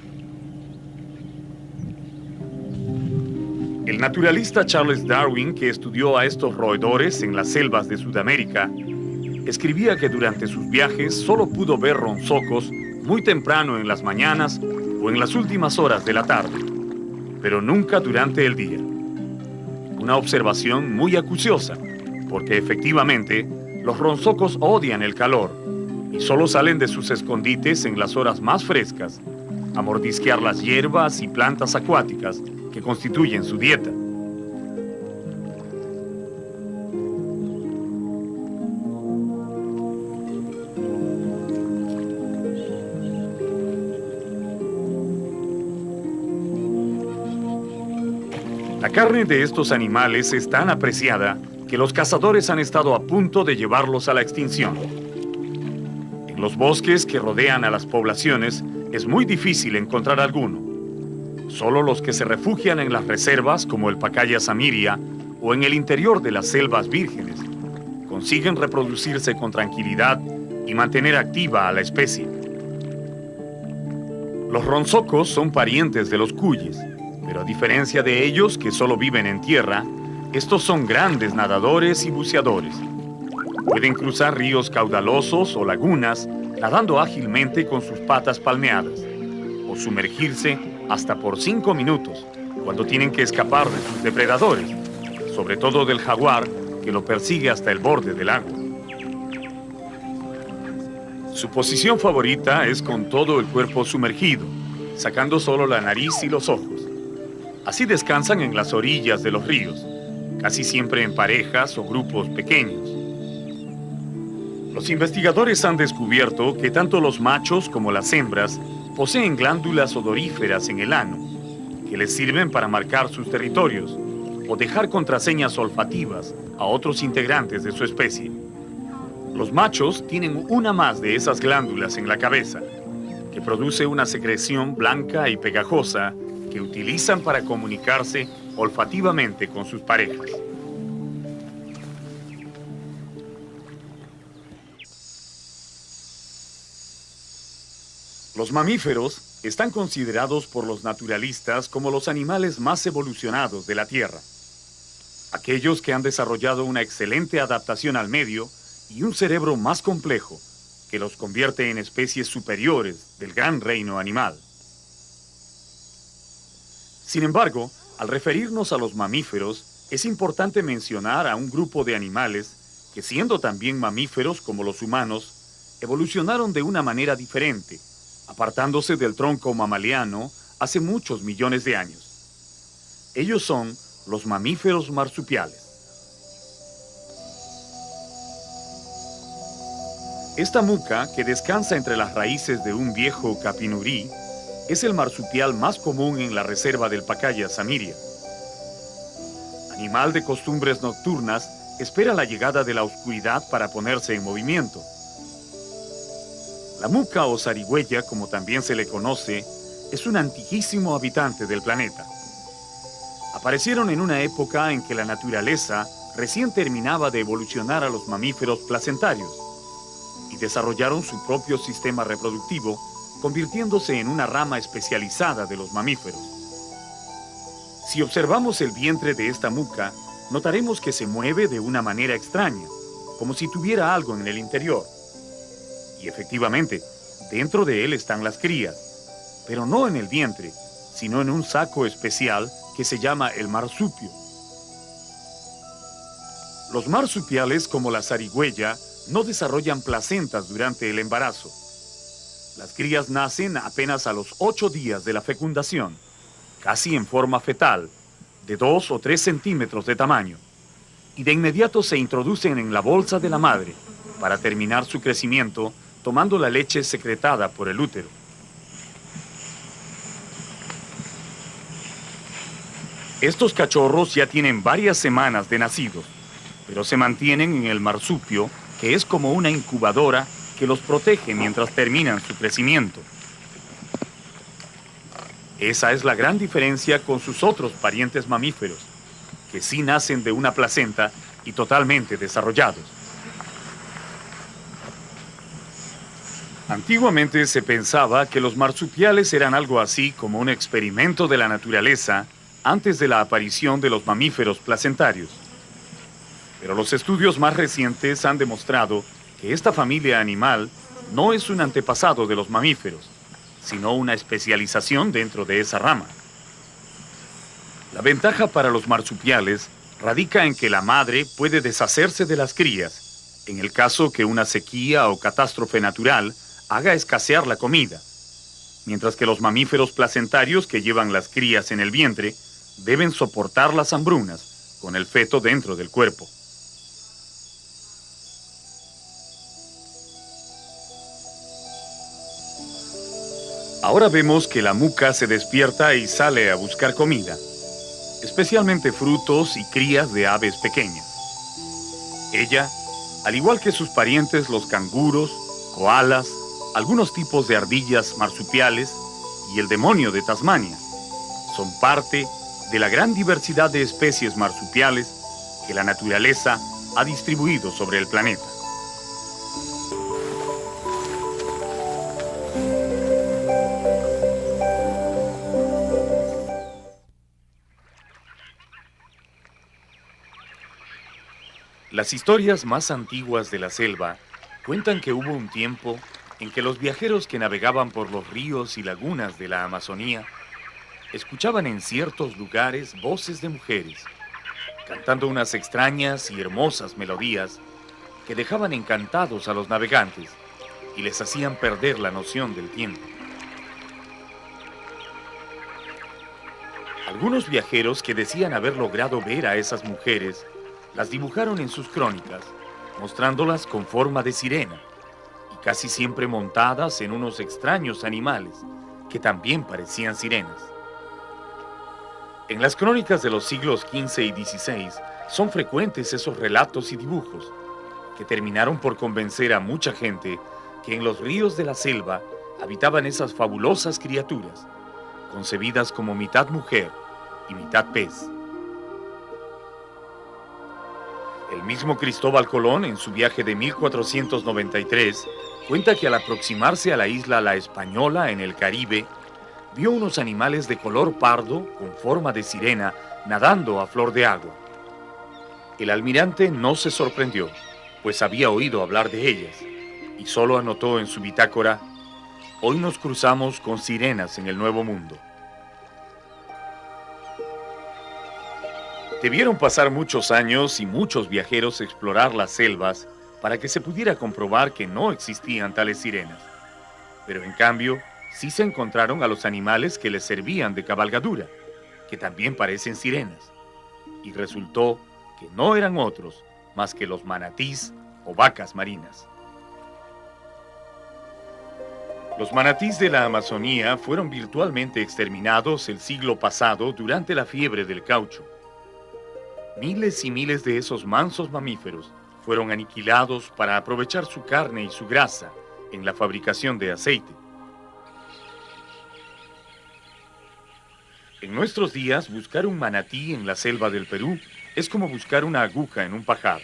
El naturalista Charles Darwin, que estudió a estos roedores en las selvas de Sudamérica, escribía que durante sus viajes solo pudo ver ronzocos muy temprano en las mañanas o en las últimas horas de la tarde, pero nunca durante el día. Una observación muy acuciosa, porque efectivamente los ronzocos odian el calor y solo salen de sus escondites en las horas más frescas a mordisquear las hierbas y plantas acuáticas que constituyen su dieta. La carne de estos animales es tan apreciada que los cazadores han estado a punto de llevarlos a la extinción. En los bosques que rodean a las poblaciones es muy difícil encontrar alguno. Solo los que se refugian en las reservas, como el Pacaya Samiria, o en el interior de las selvas vírgenes, consiguen reproducirse con tranquilidad y mantener activa a la especie. Los ronsocos son parientes de los cuyes, pero a diferencia de ellos, que solo viven en tierra, estos son grandes nadadores y buceadores. Pueden cruzar ríos caudalosos o lagunas nadando ágilmente con sus patas palmeadas, o sumergirse hasta por 5 minutos cuando tienen que escapar de sus depredadores, sobre todo del jaguar que lo persigue hasta el borde del agua. Su posición favorita es con todo el cuerpo sumergido, sacando solo la nariz y los ojos. Así descansan en las orillas de los ríos, casi siempre en parejas o grupos pequeños. Los investigadores han descubierto que tanto los machos como las hembras poseen glándulas odoríferas en el ano, que les sirven para marcar sus territorios o dejar contraseñas olfativas a otros integrantes de su especie. Los machos tienen una más de esas glándulas en la cabeza, que produce una secreción blanca y pegajosa que utilizan para comunicarse olfativamente con sus parejas. Los mamíferos están considerados por los naturalistas como los animales más evolucionados de la Tierra. Aquellos que han desarrollado una excelente adaptación al medio y un cerebro más complejo que los convierte en especies superiores del gran reino animal. Sin embargo, al referirnos a los mamíferos, es importante mencionar a un grupo de animales que, siendo también mamíferos como los humanos, evolucionaron de una manera diferente, apartándose del tronco mamaliano hace muchos millones de años. Ellos son los mamíferos marsupiales. Esta muca, que descansa entre las raíces de un viejo capinurí, es el marsupial más común en la reserva del Pacaya Samiria. Animal de costumbres nocturnas, espera la llegada de la oscuridad para ponerse en movimiento. La muca o zarigüeya, como también se le conoce, es un antiquísimo habitante del planeta. Aparecieron en una época en que la naturaleza recién terminaba de evolucionar a los mamíferos placentarios y desarrollaron su propio sistema reproductivo, convirtiéndose en una rama especializada de los mamíferos. Si observamos el vientre de esta muca, notaremos que se mueve de una manera extraña, como si tuviera algo en el interior. Y efectivamente, dentro de él están las crías, pero no en el vientre, sino en un saco especial que se llama el marsupio. Los marsupiales, como la zarigüeya, no desarrollan placentas durante el embarazo. Las crías nacen apenas a los 8 días de la fecundación, casi en forma fetal, de 2 o 3 centímetros de tamaño, y de inmediato se introducen en la bolsa de la madre para terminar su crecimiento tomando la leche secretada por el útero. Estos cachorros ya tienen varias semanas de nacidos, pero se mantienen en el marsupio, que es como una incubadora que los protege mientras terminan su crecimiento. Esa es la gran diferencia con sus otros parientes mamíferos, que sí nacen de una placenta y totalmente desarrollados. Antiguamente se pensaba que los marsupiales eran algo así como un experimento de la naturaleza antes de la aparición de los mamíferos placentarios. Pero los estudios más recientes han demostrado que esta familia animal no es un antepasado de los mamíferos, sino una especialización dentro de esa rama. La ventaja para los marsupiales radica en que la madre puede deshacerse de las crías, en el caso que una sequía o catástrofe natural haga escasear la comida, mientras que los mamíferos placentarios que llevan las crías en el vientre deben soportar las hambrunas con el feto dentro del cuerpo. Ahora vemos que la muca se despierta y sale a buscar comida, especialmente frutos y crías de aves pequeñas. Ella, al igual que sus parientes los canguros, koalas, algunos tipos de ardillas marsupiales y el demonio de Tasmania, son parte de la gran diversidad de especies marsupiales que la naturaleza ha distribuido sobre el planeta. Las historias más antiguas de la selva cuentan que hubo un tiempo en que los viajeros que navegaban por los ríos y lagunas de la Amazonía escuchaban en ciertos lugares voces de mujeres, cantando unas extrañas y hermosas melodías que dejaban encantados a los navegantes y les hacían perder la noción del tiempo. Algunos viajeros que decían haber logrado ver a esas mujeres las dibujaron en sus crónicas, mostrándolas con forma de sirena y casi siempre montadas en unos extraños animales que también parecían sirenas. En las crónicas de los siglos XV y XVI son frecuentes esos relatos y dibujos que terminaron por convencer a mucha gente que en los ríos de la selva habitaban esas fabulosas criaturas, concebidas como mitad mujer y mitad pez. El mismo Cristóbal Colón, en su viaje de 1493, cuenta que al aproximarse a la isla La Española, en el Caribe, vio unos animales de color pardo, con forma de sirena, nadando a flor de agua. El almirante no se sorprendió, pues había oído hablar de ellas, y solo anotó en su bitácora: «Hoy nos cruzamos con sirenas en el Nuevo Mundo». Debieron pasar muchos años y muchos viajeros explorar las selvas para que se pudiera comprobar que no existían tales sirenas. Pero en cambio, sí se encontraron a los animales que les servían de cabalgadura, que también parecen sirenas. Y resultó que no eran otros más que los manatís o vacas marinas. Los manatís de la Amazonía fueron virtualmente exterminados el siglo pasado durante la fiebre del caucho. Miles y miles de esos mansos mamíferos fueron aniquilados para aprovechar su carne y su grasa en la fabricación de aceite. En nuestros días, buscar un manatí en la selva del Perú es como buscar una aguja en un pajar.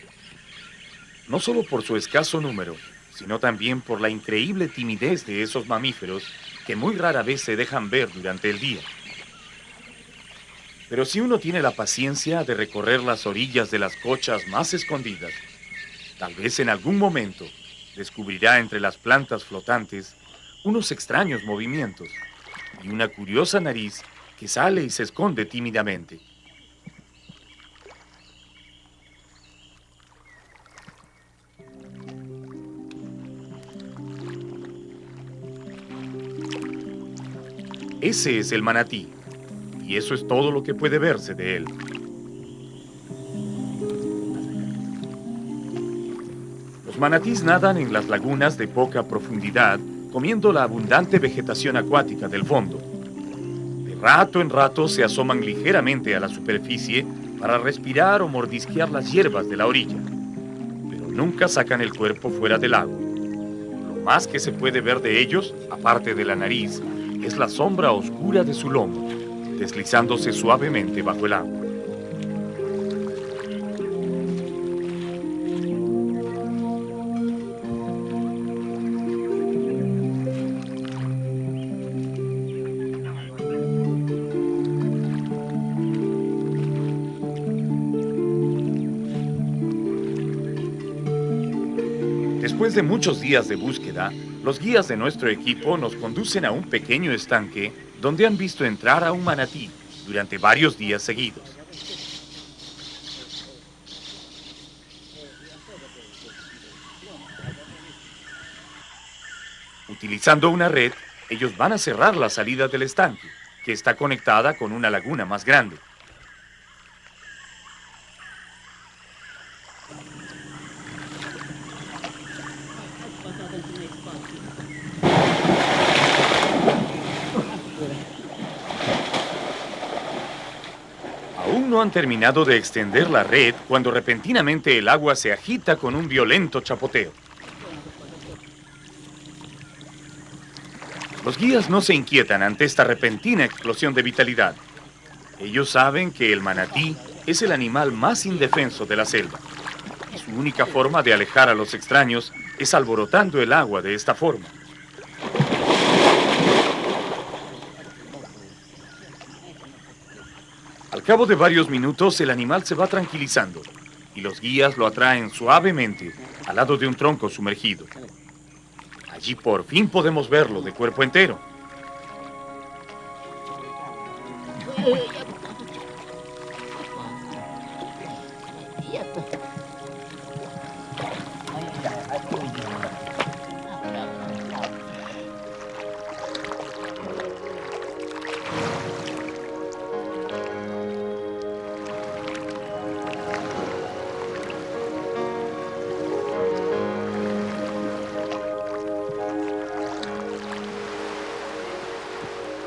No solo por su escaso número, sino también por la increíble timidez de esos mamíferos que muy rara vez se dejan ver durante el día. Pero si uno tiene la paciencia de recorrer las orillas de las cochas más escondidas, tal vez en algún momento descubrirá entre las plantas flotantes unos extraños movimientos y una curiosa nariz que sale y se esconde tímidamente. Ese es el manatí, y eso es todo lo que puede verse de él. Los manatís nadan en las lagunas de poca profundidad, comiendo la abundante vegetación acuática del fondo. De rato en rato se asoman ligeramente a la superficie para respirar o mordisquear las hierbas de la orilla, pero nunca sacan el cuerpo fuera del agua. Lo más que se puede ver de ellos, aparte de la nariz, es la sombra oscura de su lomo, deslizándose suavemente bajo el agua. Después de muchos días de búsqueda, los guías de nuestro equipo nos conducen a un pequeño estanque donde han visto entrar a un manatí durante varios días seguidos. Utilizando una red, ellos van a cerrar la salida del estanque, que está conectada con una laguna más grande. Aún no han terminado de extender la red cuando repentinamente el agua se agita con un violento chapoteo. Los guías no se inquietan ante esta repentina explosión de vitalidad. Ellos saben que el manatí es el animal más indefenso de la selva. Y su única forma de alejar a los extraños es alborotando el agua de esta forma. Al cabo de varios minutos, el animal se va tranquilizando y los guías lo atraen suavemente al lado de un tronco sumergido. Allí por fin podemos verlo de cuerpo entero.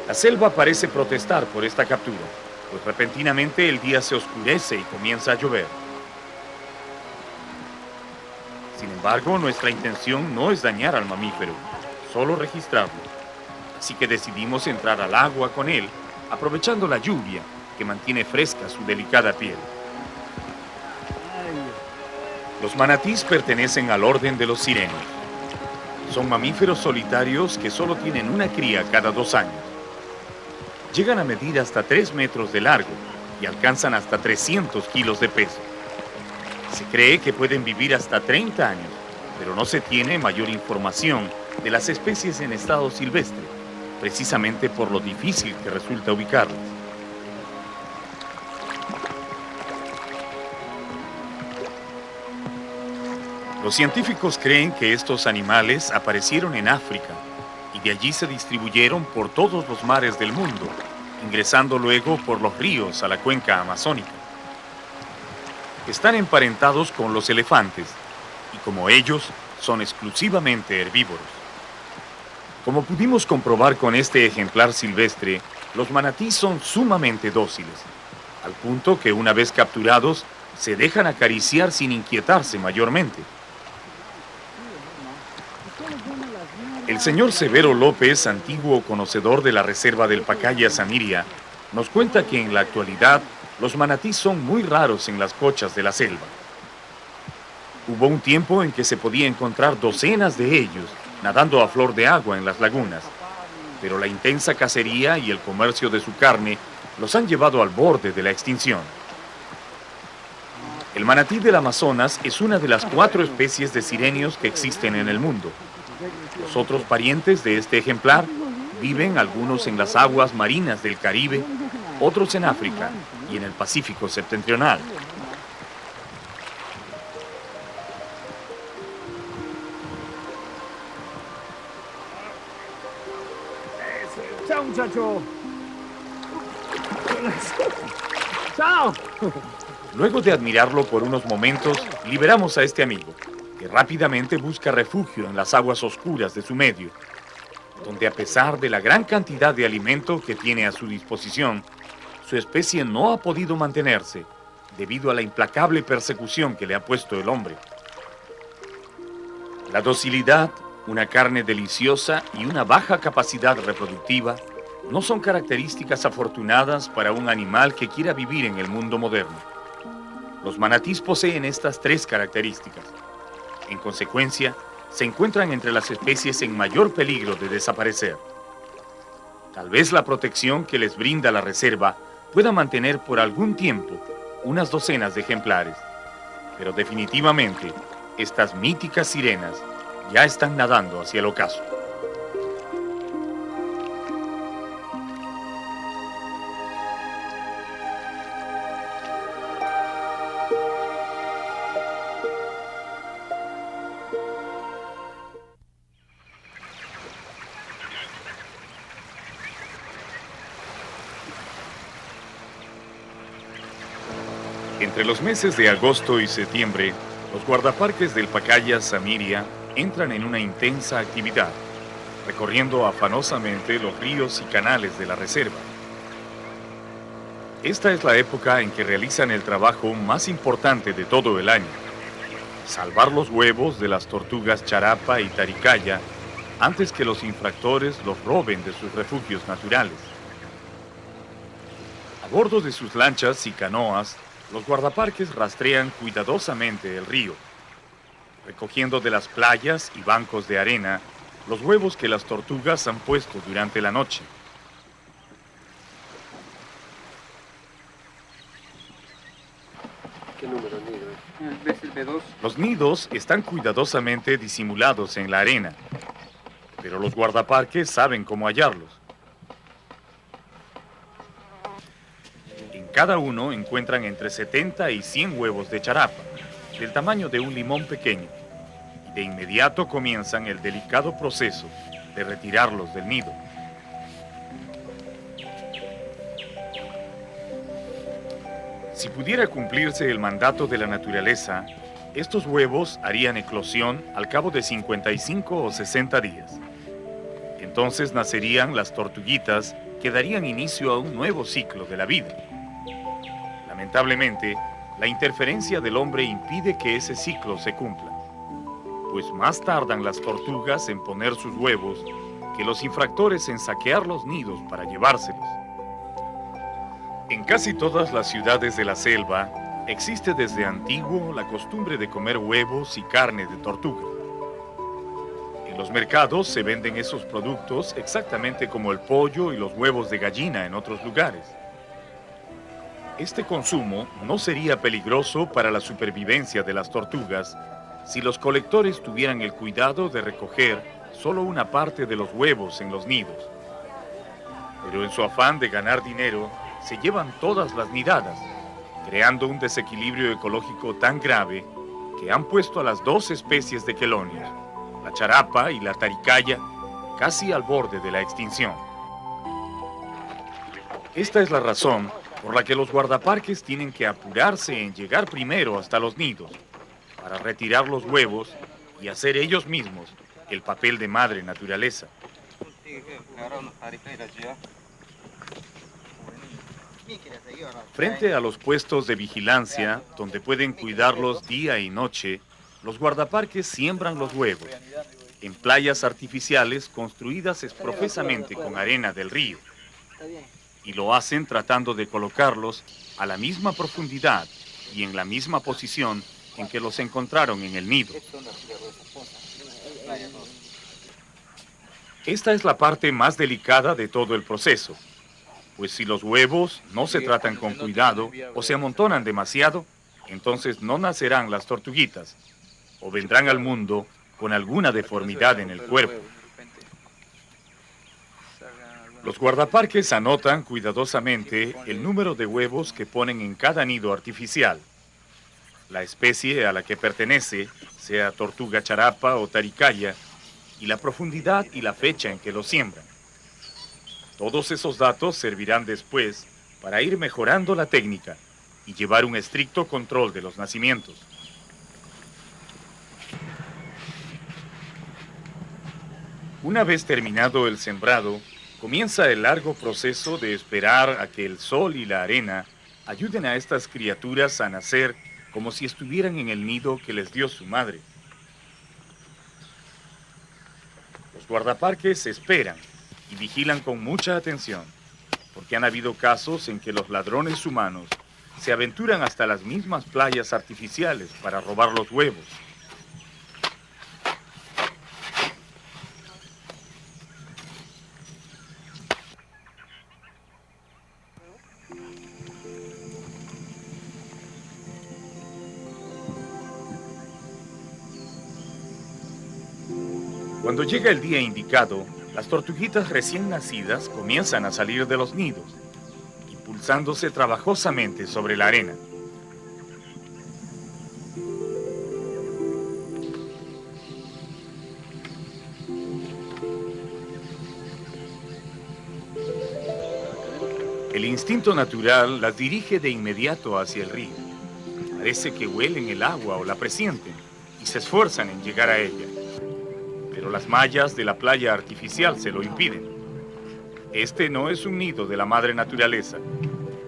La selva parece protestar por esta captura, pues repentinamente el día se oscurece y comienza a llover. Sin embargo, nuestra intención no es dañar al mamífero, solo registrarlo. Así que decidimos entrar al agua con él, aprovechando la lluvia que mantiene fresca su delicada piel. Los manatís pertenecen al orden de los sirenios. Son mamíferos solitarios que solo tienen una cría cada 2 años. Llegan a medir hasta 3 metros de largo y alcanzan hasta 300 kilos de peso. Se cree que pueden vivir hasta 30 años, pero no se tiene mayor información de las especies en estado silvestre, precisamente por lo difícil que resulta ubicarlas. Los científicos creen que estos animales aparecieron en África y de allí se distribuyeron por todos los mares del mundo, ingresando luego por los ríos a la cuenca amazónica. Están emparentados con los elefantes y como ellos son exclusivamente herbívoros. Como pudimos comprobar con este ejemplar silvestre, los manatís son sumamente dóciles, al punto que una vez capturados se dejan acariciar sin inquietarse mayormente. El señor Severo López, antiguo conocedor de la reserva del Pacaya Samiria, nos cuenta que en la actualidad los manatís son muy raros en las cochas de la selva. Hubo un tiempo en que se podía encontrar docenas de ellos nadando a flor de agua en las lagunas, pero la intensa cacería y el comercio de su carne los han llevado al borde de la extinción. El manatí del Amazonas es una de las 4 especies de sirenios que existen en el mundo. Los otros parientes de este ejemplar viven algunos en las aguas marinas del Caribe, otros en África y en el Pacífico septentrional. ¡Chao, muchacho! ¡Chao! Luego de admirarlo por unos momentos, liberamos a este amigo, que rápidamente busca refugio en las aguas oscuras de su medio, donde a pesar de la gran cantidad de alimento que tiene a su disposición, su especie no ha podido mantenerse debido a la implacable persecución que le ha puesto el hombre. La docilidad, una carne deliciosa y una baja capacidad reproductiva no son características afortunadas para un animal que quiera vivir en el mundo moderno. Los manatís poseen estas 3 características. En consecuencia, se encuentran entre las especies en mayor peligro de desaparecer. Tal vez la protección que les brinda la reserva pueda mantener por algún tiempo unas docenas de ejemplares, pero definitivamente estas míticas sirenas ya están nadando hacia el ocaso. Entre los meses de agosto y septiembre, los guardaparques del Pacaya Samiria entran en una intensa actividad, recorriendo afanosamente los ríos y canales de la reserva. Esta es la época en que realizan el trabajo más importante de todo el año: salvar los huevos de las tortugas charapa y taricaya antes que los infractores los roben de sus refugios naturales. A bordo de sus lanchas y canoas, Los guardaparques rastrean cuidadosamente el río, recogiendo de las playas y bancos de arena los huevos que las tortugas han puesto durante la noche. ¿Qué número nido? ¿Ves el B2? Los nidos están cuidadosamente disimulados en la arena, pero los guardaparques saben cómo hallarlos. En cada uno encuentran entre 70 y 100 huevos de charapa, del tamaño de un limón pequeño, y de inmediato comienzan el delicado proceso de retirarlos del nido. Si pudiera cumplirse el mandato de la naturaleza, estos huevos harían eclosión al cabo de 55 o 60 días. Entonces nacerían las tortuguitas que darían inicio a un nuevo ciclo de la vida. Lamentablemente, la interferencia del hombre impide que ese ciclo se cumpla, pues más tardan las tortugas en poner sus huevos que los infractores en saquear los nidos para llevárselos. En casi todas las ciudades de la selva existe desde antiguo la costumbre de comer huevos y carne de tortuga. En los mercados se venden esos productos exactamente como el pollo y los huevos de gallina en otros lugares. Este consumo no sería peligroso para la supervivencia de las tortugas si los colectores tuvieran el cuidado de recoger solo una parte de los huevos en los nidos. Pero en su afán de ganar dinero, se llevan todas las nidadas, creando un desequilibrio ecológico tan grave que han puesto a las dos especies de quelonios, la charapa y la taricaya, casi al borde de la extinción. Esta es la razón por la que los guardaparques tienen que apurarse en llegar primero hasta los nidos, para retirar los huevos y hacer ellos mismos el papel de madre naturaleza. Frente a los puestos de vigilancia, donde pueden cuidarlos día y noche, los guardaparques siembran los huevos en playas artificiales construidas profusamente con arena del río. Y lo hacen tratando de colocarlos a la misma profundidad y en la misma posición en que los encontraron en el nido. Esta es la parte más delicada de todo el proceso, pues si los huevos no se tratan con cuidado o se amontonan demasiado, entonces no nacerán las tortuguitas o vendrán al mundo con alguna deformidad en el cuerpo. Los guardaparques anotan cuidadosamente el número de huevos que ponen en cada nido artificial, la especie a la que pertenece, sea tortuga charapa o taricaya, y la profundidad y la fecha en que los siembran. Todos esos datos servirán después para ir mejorando la técnica y llevar un estricto control de los nacimientos. Una vez terminado el sembrado, comienza el largo proceso de esperar a que el sol y la arena ayuden a estas criaturas a nacer como si estuvieran en el nido que les dio su madre. Los guardaparques esperan y vigilan con mucha atención, porque han habido casos en que los ladrones humanos se aventuran hasta las mismas playas artificiales para robar los huevos. Cuando llega el día indicado, las tortuguitas recién nacidas comienzan a salir de los nidos, impulsándose trabajosamente sobre la arena. El instinto natural las dirige de inmediato hacia el río. Parece que huelen el agua o la presienten y se esfuerzan en llegar a ella. Pero las mallas de la playa artificial se lo impiden. Este no es un nido de la madre naturaleza.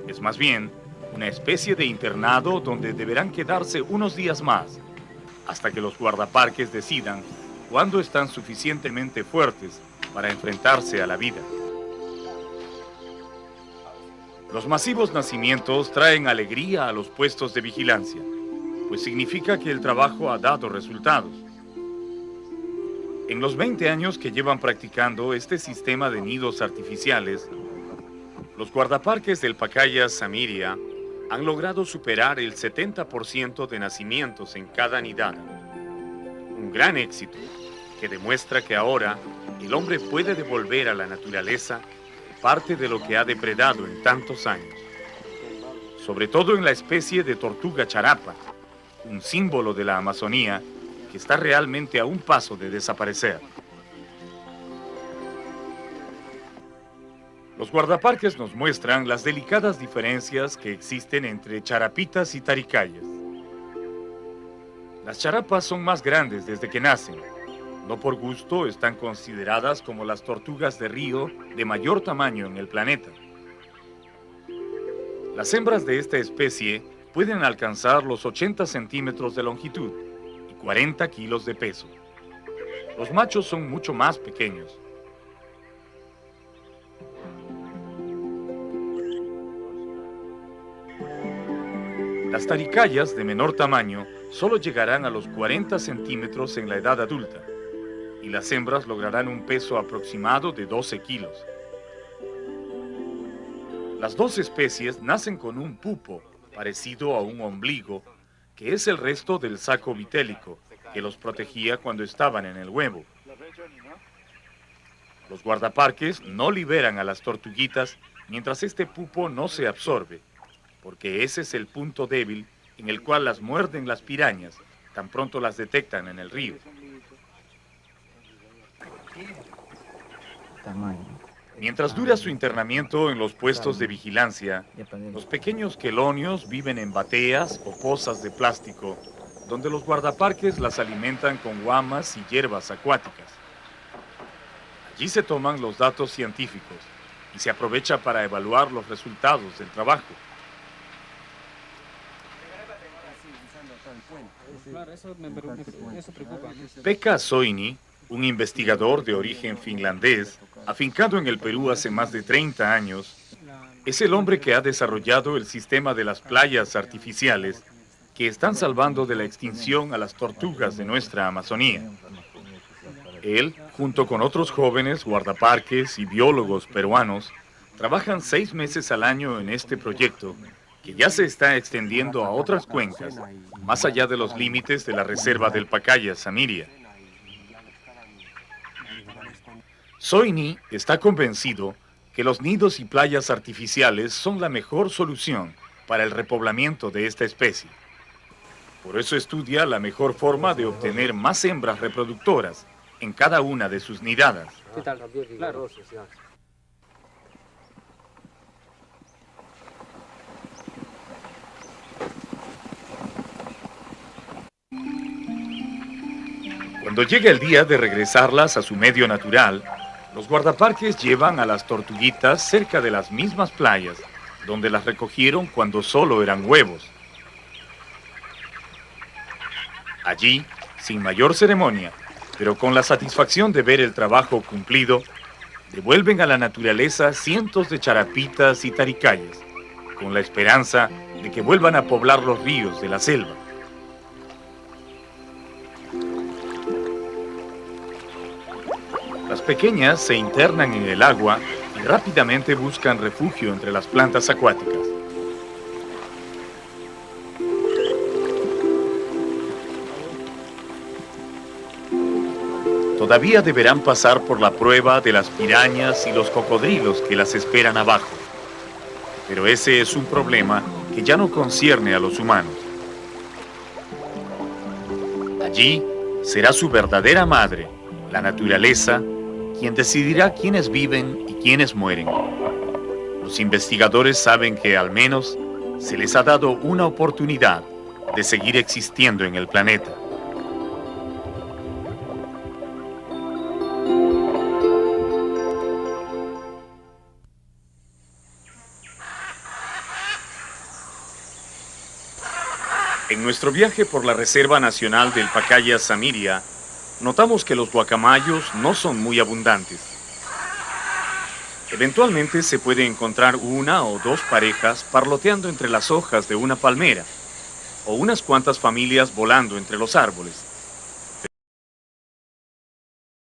Es más bien una especie de internado donde deberán quedarse unos días más, hasta que los guardaparques decidan cuándo están suficientemente fuertes para enfrentarse a la vida. Los masivos nacimientos traen alegría a los puestos de vigilancia, pues significa que el trabajo ha dado resultados. En los 20 años que llevan practicando este sistema de nidos artificiales, los guardaparques del Pacaya Samiria han logrado superar el 70% de nacimientos en cada nidada. Un gran éxito que demuestra que ahora el hombre puede devolver a la naturaleza parte de lo que ha depredado en tantos años. Sobre todo en la especie de tortuga charapa, un símbolo de la Amazonía que está realmente a un paso de desaparecer. Los guardaparques nos muestran las delicadas diferencias que existen entre charapitas y taricayas. Las charapas son más grandes desde que nacen. No por gusto están consideradas como las tortugas de río de mayor tamaño en el planeta. Las hembras de esta especie pueden alcanzar los 80 centímetros de longitud y 40 kilos de peso. Los machos son mucho más pequeños. Las taricayas de menor tamaño solo llegarán a los 40 centímetros en la edad adulta y las hembras lograrán un peso aproximado de 12 kilos. Las dos especies nacen con un pupo parecido a un ombligo, que es el resto del saco vitélico que los protegía cuando estaban en el huevo. Los guardaparques no liberan a las tortuguitas mientras este pupo no se absorbe, porque ese es el punto débil en el cual las muerden las pirañas, tan pronto las detectan en el río. Mientras dura su internamiento en los puestos de vigilancia, los pequeños quelonios viven en bateas o pozas de plástico, donde los guardaparques las alimentan con guamas y hierbas acuáticas. Allí se toman los datos científicos y se aprovecha para evaluar los resultados del trabajo. Pekka Soini, un investigador de origen finlandés, afincado en el Perú hace más de 30 años, es el hombre que ha desarrollado el sistema de las playas artificiales que están salvando de la extinción a las tortugas de nuestra Amazonía. Él, junto con otros jóvenes guardaparques y biólogos peruanos, trabajan 6 meses al año en este proyecto, que ya se está extendiendo a otras cuencas, más allá de los límites de la reserva del Pacaya Samiria. Soini está convencido que los nidos y playas artificiales son la mejor solución para el repoblamiento de esta especie. Por eso estudia la mejor forma de obtener más hembras reproductoras en cada una de sus nidadas. Claro. Cuando llega el día de regresarlas a su medio natural, los guardaparques llevan a las tortuguitas cerca de las mismas playas, donde las recogieron cuando solo eran huevos. Allí, sin mayor ceremonia, pero con la satisfacción de ver el trabajo cumplido, devuelven a la naturaleza cientos de charapitas y taricayas, con la esperanza de que vuelvan a poblar los ríos de la selva. Las pequeñas se internan en el agua y rápidamente buscan refugio entre las plantas acuáticas. Todavía deberán pasar por la prueba de las pirañas y los cocodrilos que las esperan abajo. Pero ese es un problema que ya no concierne a los humanos. Allí será su verdadera madre, la naturaleza, quien decidirá quiénes viven y quiénes mueren. Los investigadores saben que al menos se les ha dado una oportunidad de seguir existiendo en el planeta. En nuestro viaje por la Reserva Nacional del Pacaya Samiria, notamos que los guacamayos no son muy abundantes. Eventualmente se puede encontrar una o dos parejas parloteando entre las hojas de una palmera, o unas cuantas familias volando entre los árboles.